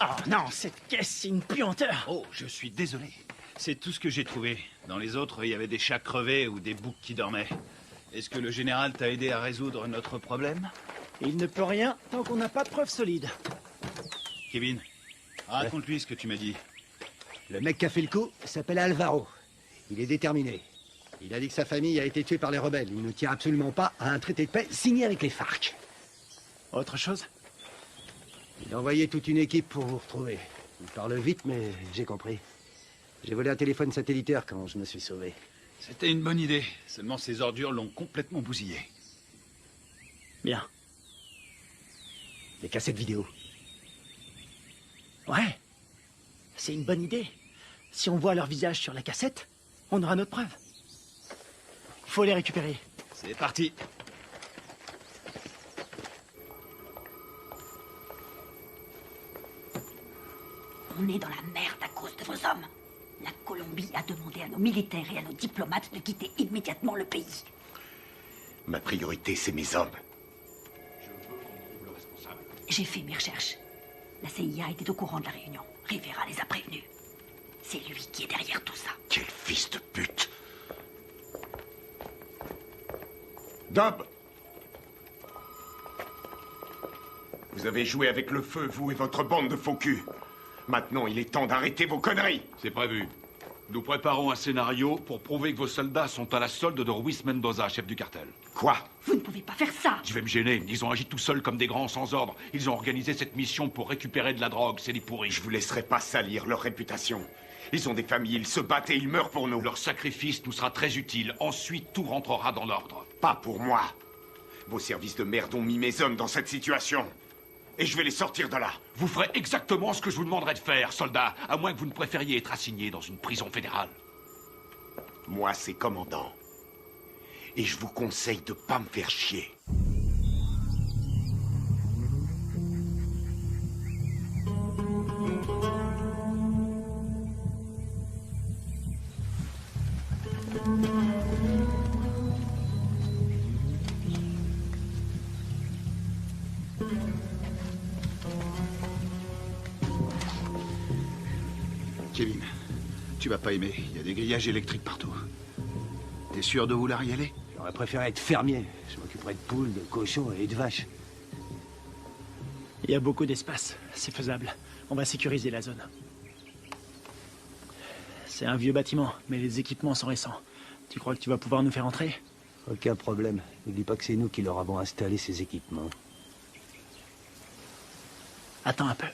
Oh non, cette caisse, c'est une puanteur.
Oh, je suis désolé. C'est tout ce que j'ai trouvé. Dans les autres, il y avait des chats crevés ou des boucs qui dormaient. Est-ce que le général t'a aidé à résoudre notre problème?
Il ne peut rien tant qu'on n'a pas de preuves solides.
Kevin, raconte-lui ce que tu m'as dit.
Le mec qui a fait le coup s'appelle Alvaro. Il est déterminé. Il a dit que sa famille a été tuée par les rebelles. Il ne tient absolument pas à un traité de paix signé avec les FARC.
Autre chose?
Il a envoyé toute une équipe pour vous retrouver. Il parle vite, mais j'ai compris. J'ai volé un téléphone satellitaire quand je me suis sauvé.
C'était une bonne idée. Seulement ces ordures l'ont complètement bousillé.
Bien.
Les cassettes vidéo.
Ouais. C'est une bonne idée. Si on voit leur visage sur la cassette, on aura notre preuve. Faut les récupérer.
C'est parti.
On est dans la merde à cause de vos hommes. La Colombie a demandé à nos militaires et à nos diplomates de quitter immédiatement le pays.
Ma priorité, c'est mes hommes.
J'ai fait mes recherches. La CIA était au courant de la réunion. Rivera les a prévenus. C'est lui qui est derrière tout ça.
Quel fils de pute! Dub! Vous avez joué avec le feu, vous et votre bande de faux culs. Maintenant, il est temps d'arrêter vos conneries.
C'est prévu. Nous préparons un scénario pour prouver que vos soldats sont à la solde de Ruiz Mendoza, chef du cartel.
Quoi?
Vous ne pouvez pas faire ça.
Je vais me gêner. Ils ont agi tout seuls comme des grands sans ordre. Ils ont organisé cette mission pour récupérer de la drogue. C'est des pourris.
Je vous laisserai pas salir leur réputation. Ils ont des familles, ils se battent et ils meurent pour nous.
Leur sacrifice nous sera très utile. Ensuite, tout rentrera dans l'ordre.
Pas pour moi. Vos services de merde ont mis mes hommes dans cette situation. Et je vais les sortir de là.
Vous ferez exactement ce que je vous demanderai de faire, soldat, à moins que vous ne préfériez être assigné dans une prison fédérale.
Moi, c'est commandant. Et je vous conseille de pas me faire chier.
Kevin, tu vas pas aimer. Il y a des grillages électriques partout. T'es sûr de vouloir y aller?
J'aurais préféré être fermier. Je m'occuperais de poules, de cochons et de vaches.
Il y a beaucoup d'espace. C'est faisable. On va sécuriser la zone. C'est un vieux bâtiment, mais les équipements sont récents. Tu crois que tu vas pouvoir nous faire entrer?
Aucun problème. N'oublie pas que c'est nous qui leur avons installé ces équipements.
Attends un peu.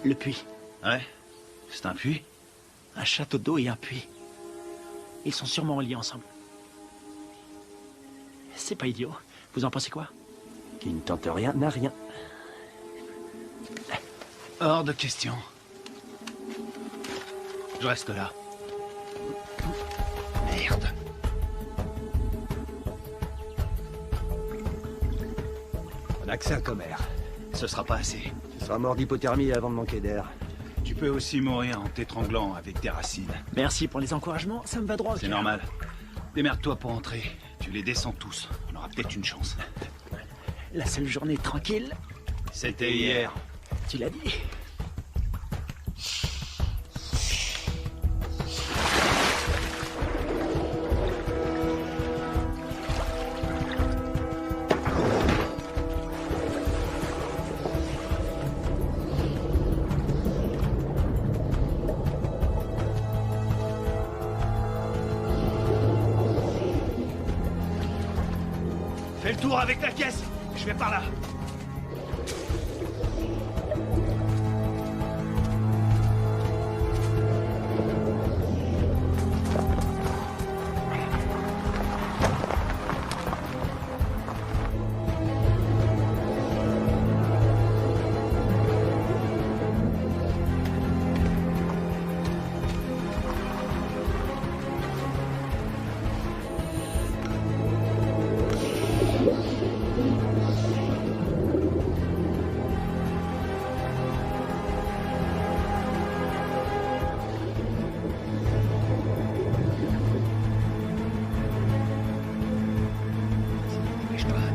Le puits.
Ouais? C'est un puits?
Un château d'eau et un puits. Ils sont sûrement reliés ensemble. C'est pas idiot. Vous en pensez quoi?
Qui ne tente rien n'a rien.
Hors de question. Je reste là. Merde.
On a que ça comme air.
Ce sera pas assez.
Tu seras mort d'hypothermie avant de manquer d'air.
Tu peux aussi mourir en t'étranglant avec des racines.
Merci pour les encouragements, ça me va droit au
C'est
cœur.
normal. Démerde-toi pour entrer. Tu les descends tous. On aura peut-être une chance.
La seule journée tranquille,
C'était hier.
tu l'as dit.
Fais le tour avec ta caisse. Je vais par là.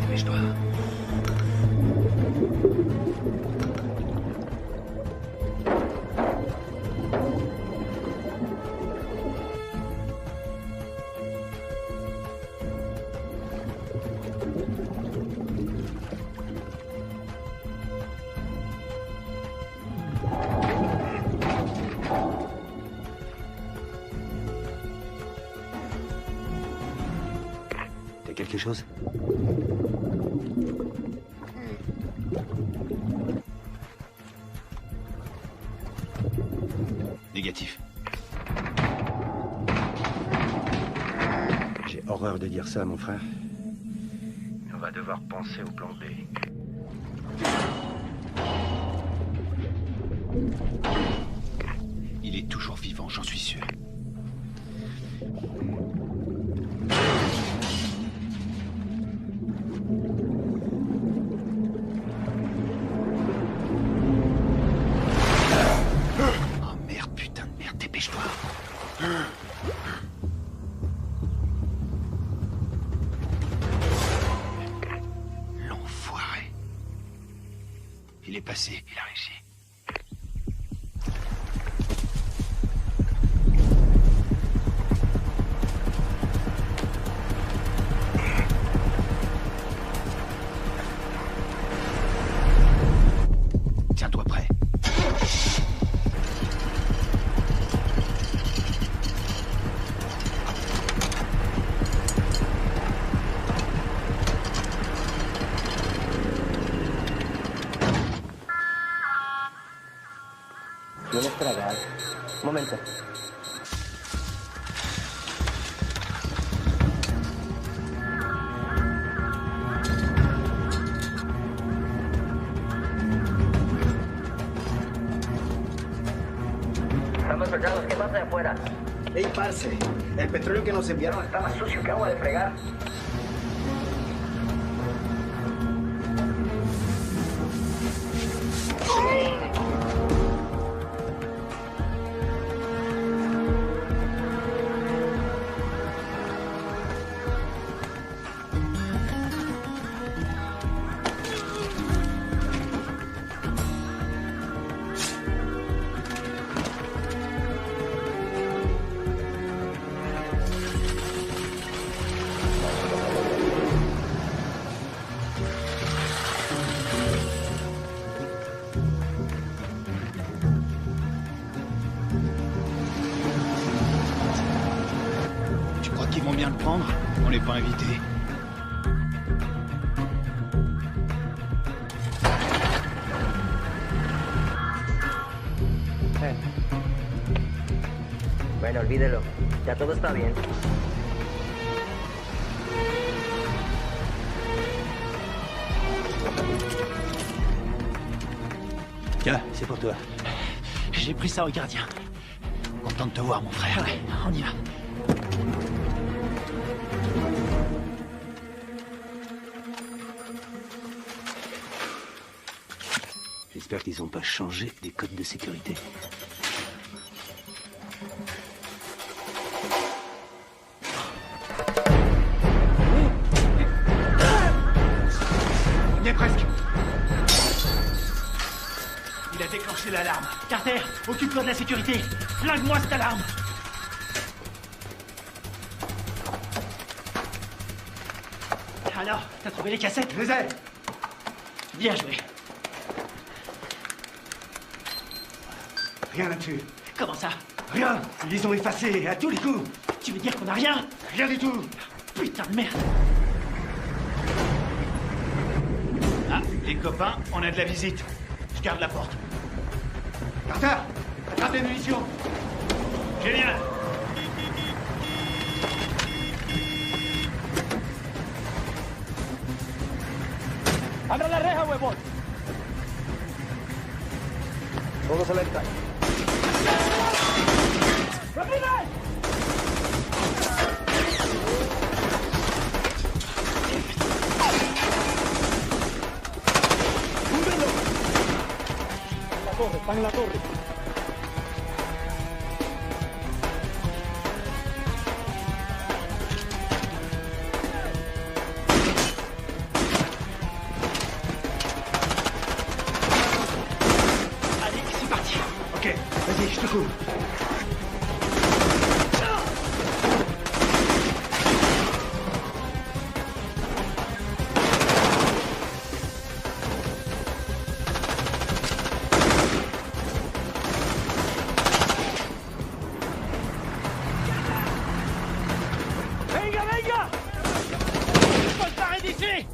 Dépêche-toi.
T'as quelque chose?
Négatif.
J'ai horreur de dire ça, mon frère.
On va devoir penser au plan B.
Il est toujours vivant, j'en suis sûr. Oh merde, putain de merde, dépêche-toi. L'enfoiré. Il est passé, il a réussi. Tiens-toi prêt.
¿Tienes tragar? Un momento.
Estamos soldados, ¿qué pasa de afuera?
Ey, parce, el petróleo que nos enviaron
Está más sucio que agua de fregar.
Tu crois qu'ils vont bien le prendre? On n'est pas invités.
Bueno, olvídelo. Ya todo está bien.
Tiens, c'est pour toi.
J'ai pris ça au gardien.
Content de te voir, mon frère.
Ouais, on y va.
J'espère qu'ils n'ont pas changé les codes de sécurité.
On y est presque.
Il a déclenché l'alarme. Carter, occupe-toi de la sécurité. Flingue-moi cette alarme. Alors, t'as trouvé les cassettes?
Je les ai.
Bien joué.
Rien là-dessus.
Comment ça?
Rien. Ils les ont effacés à tous les coups.
Tu veux dire qu'on a rien?
Rien du tout.
Putain de merde.
Ah, les copains, on a de la visite. Je garde la porte. Carter, attrape les munitions. Génial.
¡Abra la reja, huevón! Todos alerta. ¡Rápido! ¡Húndelo! En la torre, están en la torre.
Vas-y, je te couvre.
¡Venga, venga! ¡Soltaré d'ici!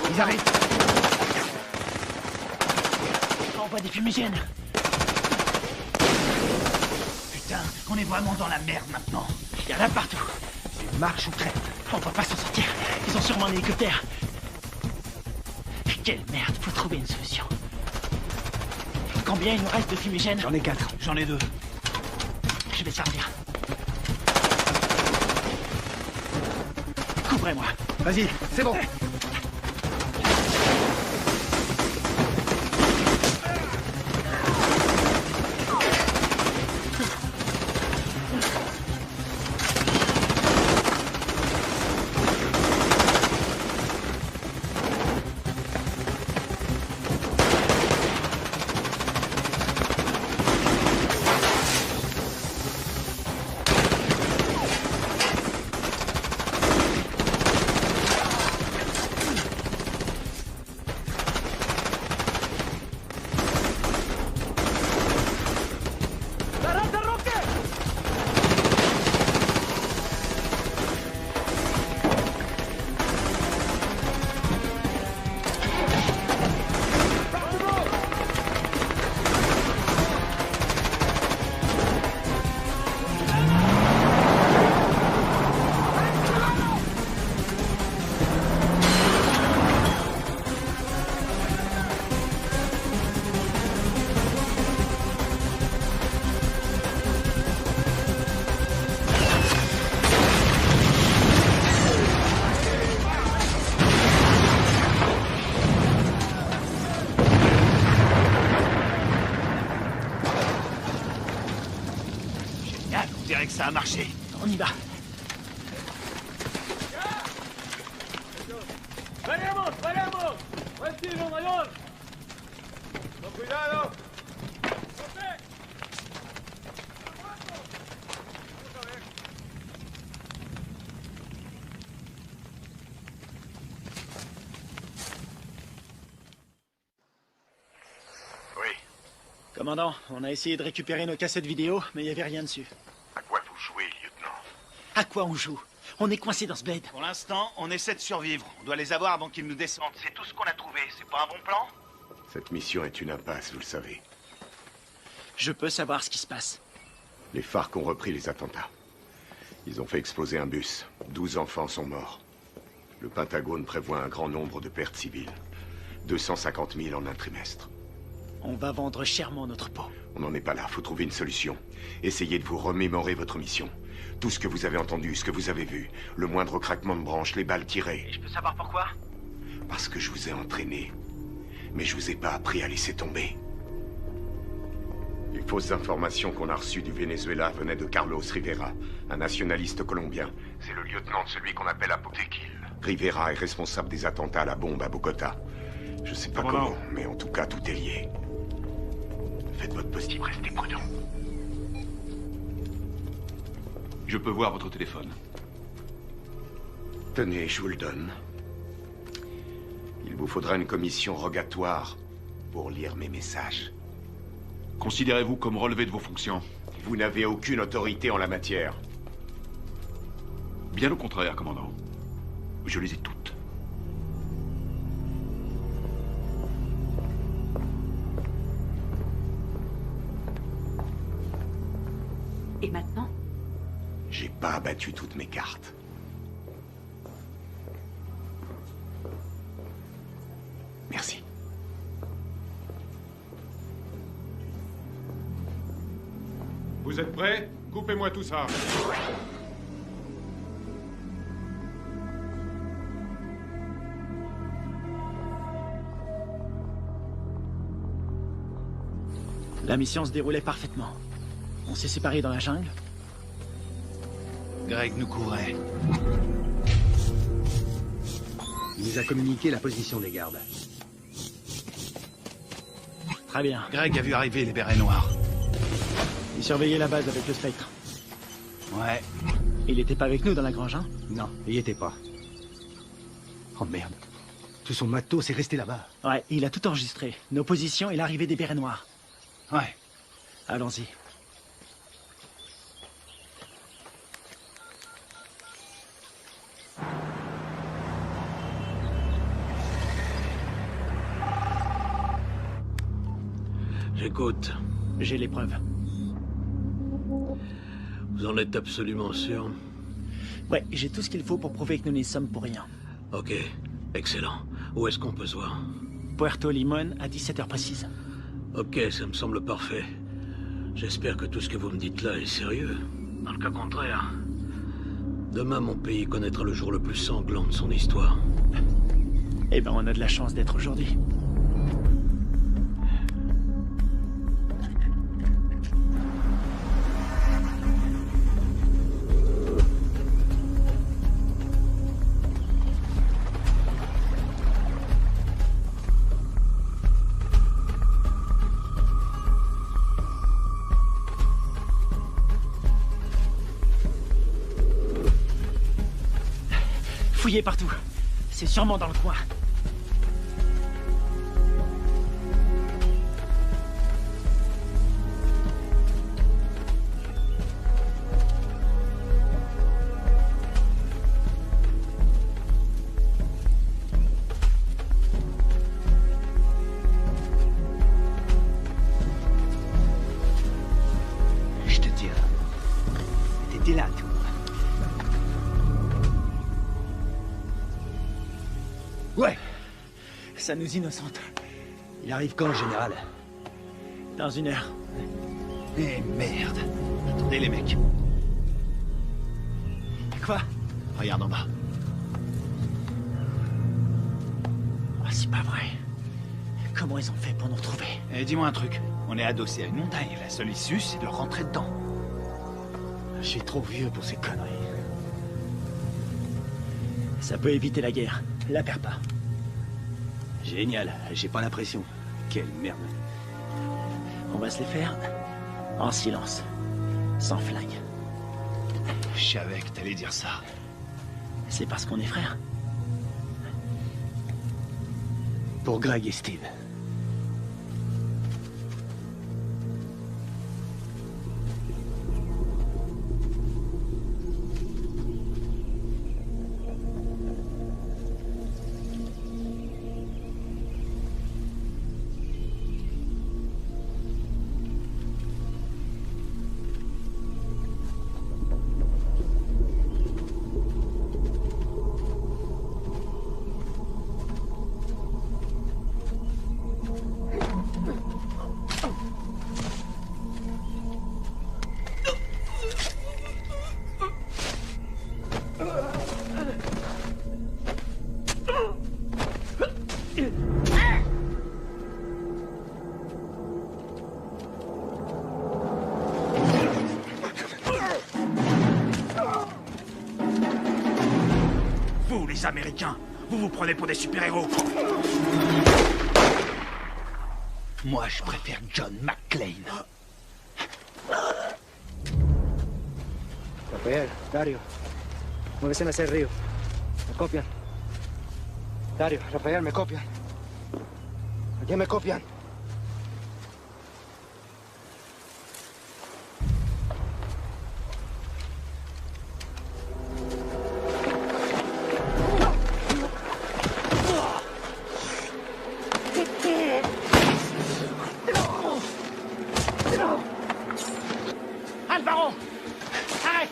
Ils arrivent.
Envoie des fumigènes.
Putain, on est vraiment dans la merde maintenant.
Il y en a partout.
C'est marche ou crête.
On va pas s'en sortir. Ils ont sûrement un hélicoptère. Quelle merde, faut trouver une solution. Combien il nous reste de fumigènes?
J'en ai 4. J'en ai 2.
Je vais servir. Couvrez-moi.
Vas-y, c'est bon. On dirait que ça a marché.
On y va.
¡Veremos, veremos! ¡Buen tiro, mayor! ¡Con cuidado!
Oui.
Commandant, on a essayé de récupérer nos cassettes vidéo, mais il n'y avait rien dessus.
À quoi vous jouez, lieutenant?
À quoi on joue? On est coincé dans ce bled.
Pour l'instant, on essaie de survivre. On doit les avoir avant qu'ils nous descendent. C'est tout ce qu'on a trouvé. C'est pas un bon plan?
Cette mission est une impasse, vous le savez.
Je peux savoir ce qui se passe.
Les FARC ont repris les attentats. Ils ont fait exploser un bus. 12 enfants sont morts. Le Pentagone prévoit un grand nombre de pertes civiles. 250 000 en un trimestre.
On va vendre chèrement notre peau.
On n'en est pas là, faut trouver une solution. Essayez de vous remémorer votre mission. Tout ce que vous avez entendu, ce que vous avez vu. Le moindre craquement de branche, les balles tirées.
Et je peux savoir pourquoi?
Parce que je vous ai entraîné. Mais je vous ai pas appris à laisser tomber. Les fausses informations qu'on a reçues du Venezuela venaient de Carlos Rivera, un nationaliste colombien. C'est le lieutenant de celui qu'on appelle Apotequil. Rivera est responsable des attentats à la bombe à Bogota. Je sais pas comment, mais en tout cas, tout est lié. Faites votre possible, restez prudent.
Je peux voir votre téléphone.
Tenez, je vous le donne. Il vous faudra une commission rogatoire pour lire mes messages.
Considérez-vous comme relevé de vos fonctions?
Vous n'avez aucune autorité en la matière.
Bien au contraire, commandant. Je les ai toutes.
Et maintenant?
J'ai pas abattu toutes mes cartes. Merci.
Vous êtes prêts? Coupez-moi tout ça.
La mission se déroulait parfaitement. On s'est séparés dans la jungle.
Greg nous couvrait.
Il nous a communiqué la position des gardes.
Très bien.
Greg a vu arriver les bérets noirs.
Il surveillait la base avec le Spectre.
Ouais.
Il était pas avec nous dans la grange, hein?
Non, il y était pas. Oh merde. Tout son matos est resté là-bas.
Ouais, il a tout enregistré. Nos positions et l'arrivée des bérets noirs.
Ouais.
Allons-y.
J'écoute.
J'ai les preuves.
Vous en êtes absolument sûr?
Ouais, j'ai tout ce qu'il faut pour prouver que nous n'y sommes pour rien.
Ok, excellent. Où est-ce qu'on peut se voir?
Puerto Limón à 17h précise.
Ok, ça me semble parfait. J'espère que tout ce que vous me dites là est sérieux. Dans le cas contraire, demain mon pays connaîtra le jour le plus sanglant de son histoire.
Eh ben, on a de la chance d'être aujourd'hui. Fouillez partout. C'est sûrement dans le coin.
Je te dirai. T'étais là, toi. Ouais.
Ça nous innocente.
Il arrive quand, général?
Dans 1 heure.
Eh merde. Attendez les mecs.
Quoi?
Regarde en bas.
Oh, c'est pas vrai. Comment ils ont fait pour nous retrouver?
Eh, dis-moi un truc. On est adossé à une montagne. La seule issue, c'est de rentrer dedans.
Je suis trop vieux pour ces conneries.
Ça peut éviter la guerre. La perds pas.
Génial. J'ai pas l'impression. Quelle merde.
On va se les faire en silence. Sans flingue.
Je savais que t'allais dire ça.
C'est parce qu'on est frères.
Pour Greg et Steve.
les Américains. Vous vous prenez pour des super-héros.
Moi, je préfère John McClane.
Rafael, Dario, muévese hacia el río. Me copian. Dario, Rafael, me copian. Aquí me copian.
Alvaro! Arrête!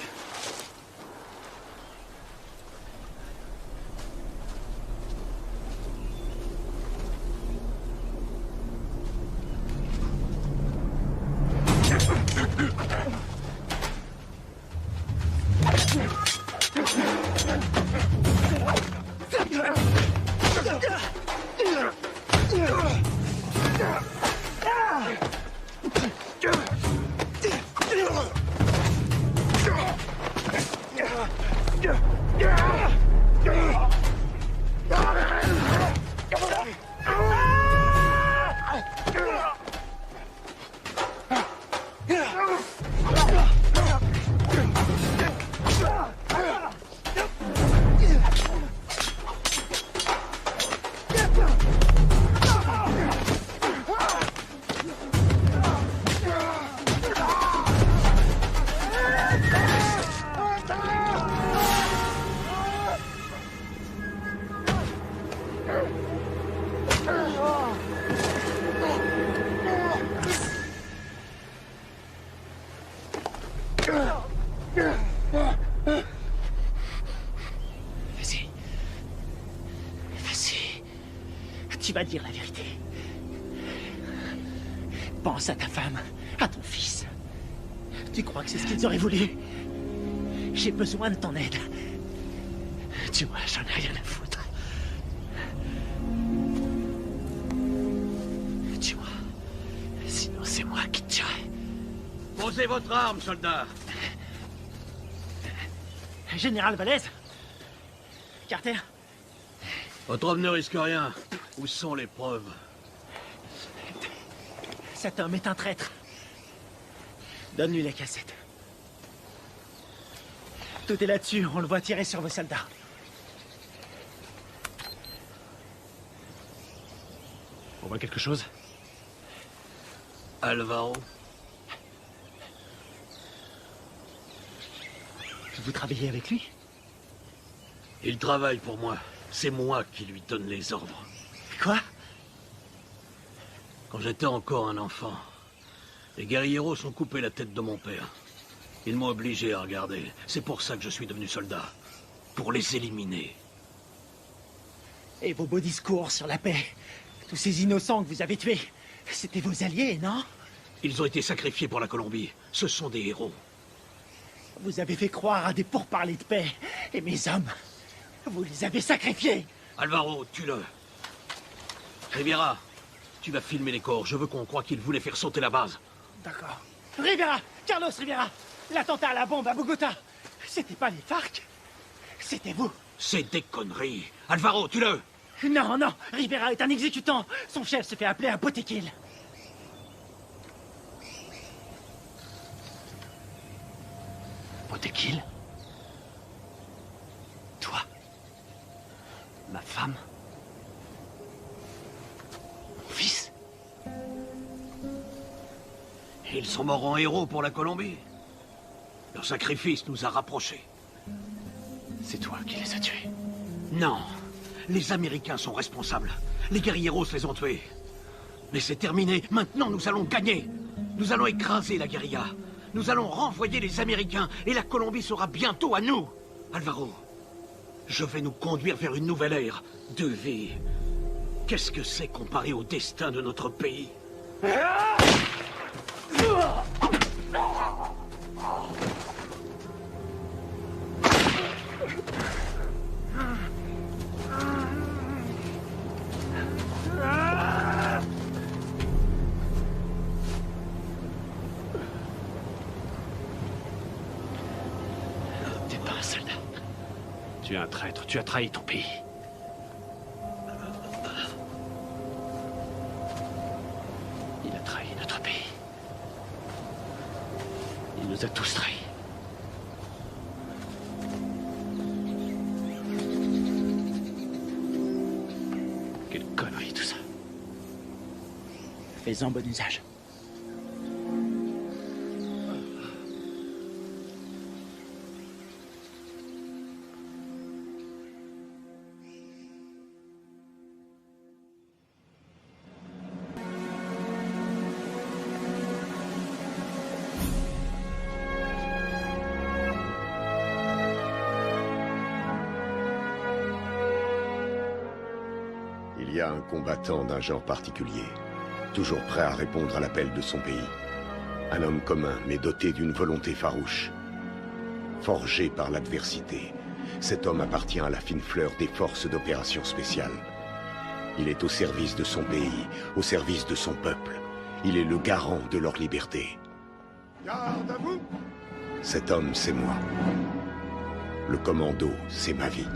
Tu vas dire la vérité. Pense à ta femme, à ton fils. Tu crois que c'est ce qu'ils auraient voulu? J'ai besoin de ton aide. Tu vois, j'en ai rien à foutre. Tu vois, sinon c'est moi qui te tuerai.
Posez votre arme, soldat.
Général Valez? Carter?
Votre homme ne risque rien. Où sont les preuves?
Cet homme est un traître. Donne-lui la cassette. Tout est là-dessus, on le voit tirer sur vos soldats.
On voit quelque chose?
Alvaro.
Vous travaillez avec lui?
Il travaille pour moi. C'est moi qui lui donne les ordres.
Quoi?
Quand j'étais encore un enfant, les guerrilleros ont coupé la tête de mon père. Ils m'ont obligé à regarder. C'est pour ça que je suis devenu soldat. Pour les éliminer.
Et vos beaux discours sur la paix? Tous ces innocents que vous avez tués, c'était vos alliés, non?
Ils ont été sacrifiés pour la Colombie. Ce sont des héros.
Vous avez fait croire à des pourparlers de paix. Et mes hommes, vous les avez sacrifiés.
Alvaro, tue-le. Riviera, tu vas filmer les corps. Je veux qu'on croie qu'ils voulaient faire sauter la base.
D'accord. Rivera! Carlos Rivera! L'attentat à la bombe à Bogota! C'était pas les FARC? C'était vous!
C'est des conneries! Alvaro, tue-le!
Non, non! Rivera est un exécutant! Son chef se fait appeler un Botequil! Botequil? Toi? Ma femme? Mon fils?
Ils sont morts en héros pour la Colombie. Leur sacrifice nous a rapprochés.
C'est toi qui les as tués?
Non. Les Américains sont responsables. Les guerrilleros les ont tués. Mais c'est terminé. Maintenant, nous allons gagner. Nous allons écraser la guérilla. Nous allons renvoyer les Américains et la Colombie sera bientôt à nous. Alvaro, je vais nous conduire vers une nouvelle ère de vie. Qu'est-ce que c'est comparé au destin de notre pays?
T'es pas un soldat.
Tu es un traître, tu as trahi ton pays. Il a trahi notre pays. Il nous a tous trahis. Quelle connerie tout ça.
Fais-en bon usage.
Il y a un combattant d'un genre particulier, toujours prêt à répondre à l'appel de son pays. Un homme commun, mais doté d'une volonté farouche. Forgé par l'adversité, cet homme appartient à la fine fleur des forces d'opération spéciales. Il est au service de son pays, au service de son peuple. Il est le garant de leur liberté.
Garde à vous!
Cet homme, c'est moi. Le commando, c'est ma vie.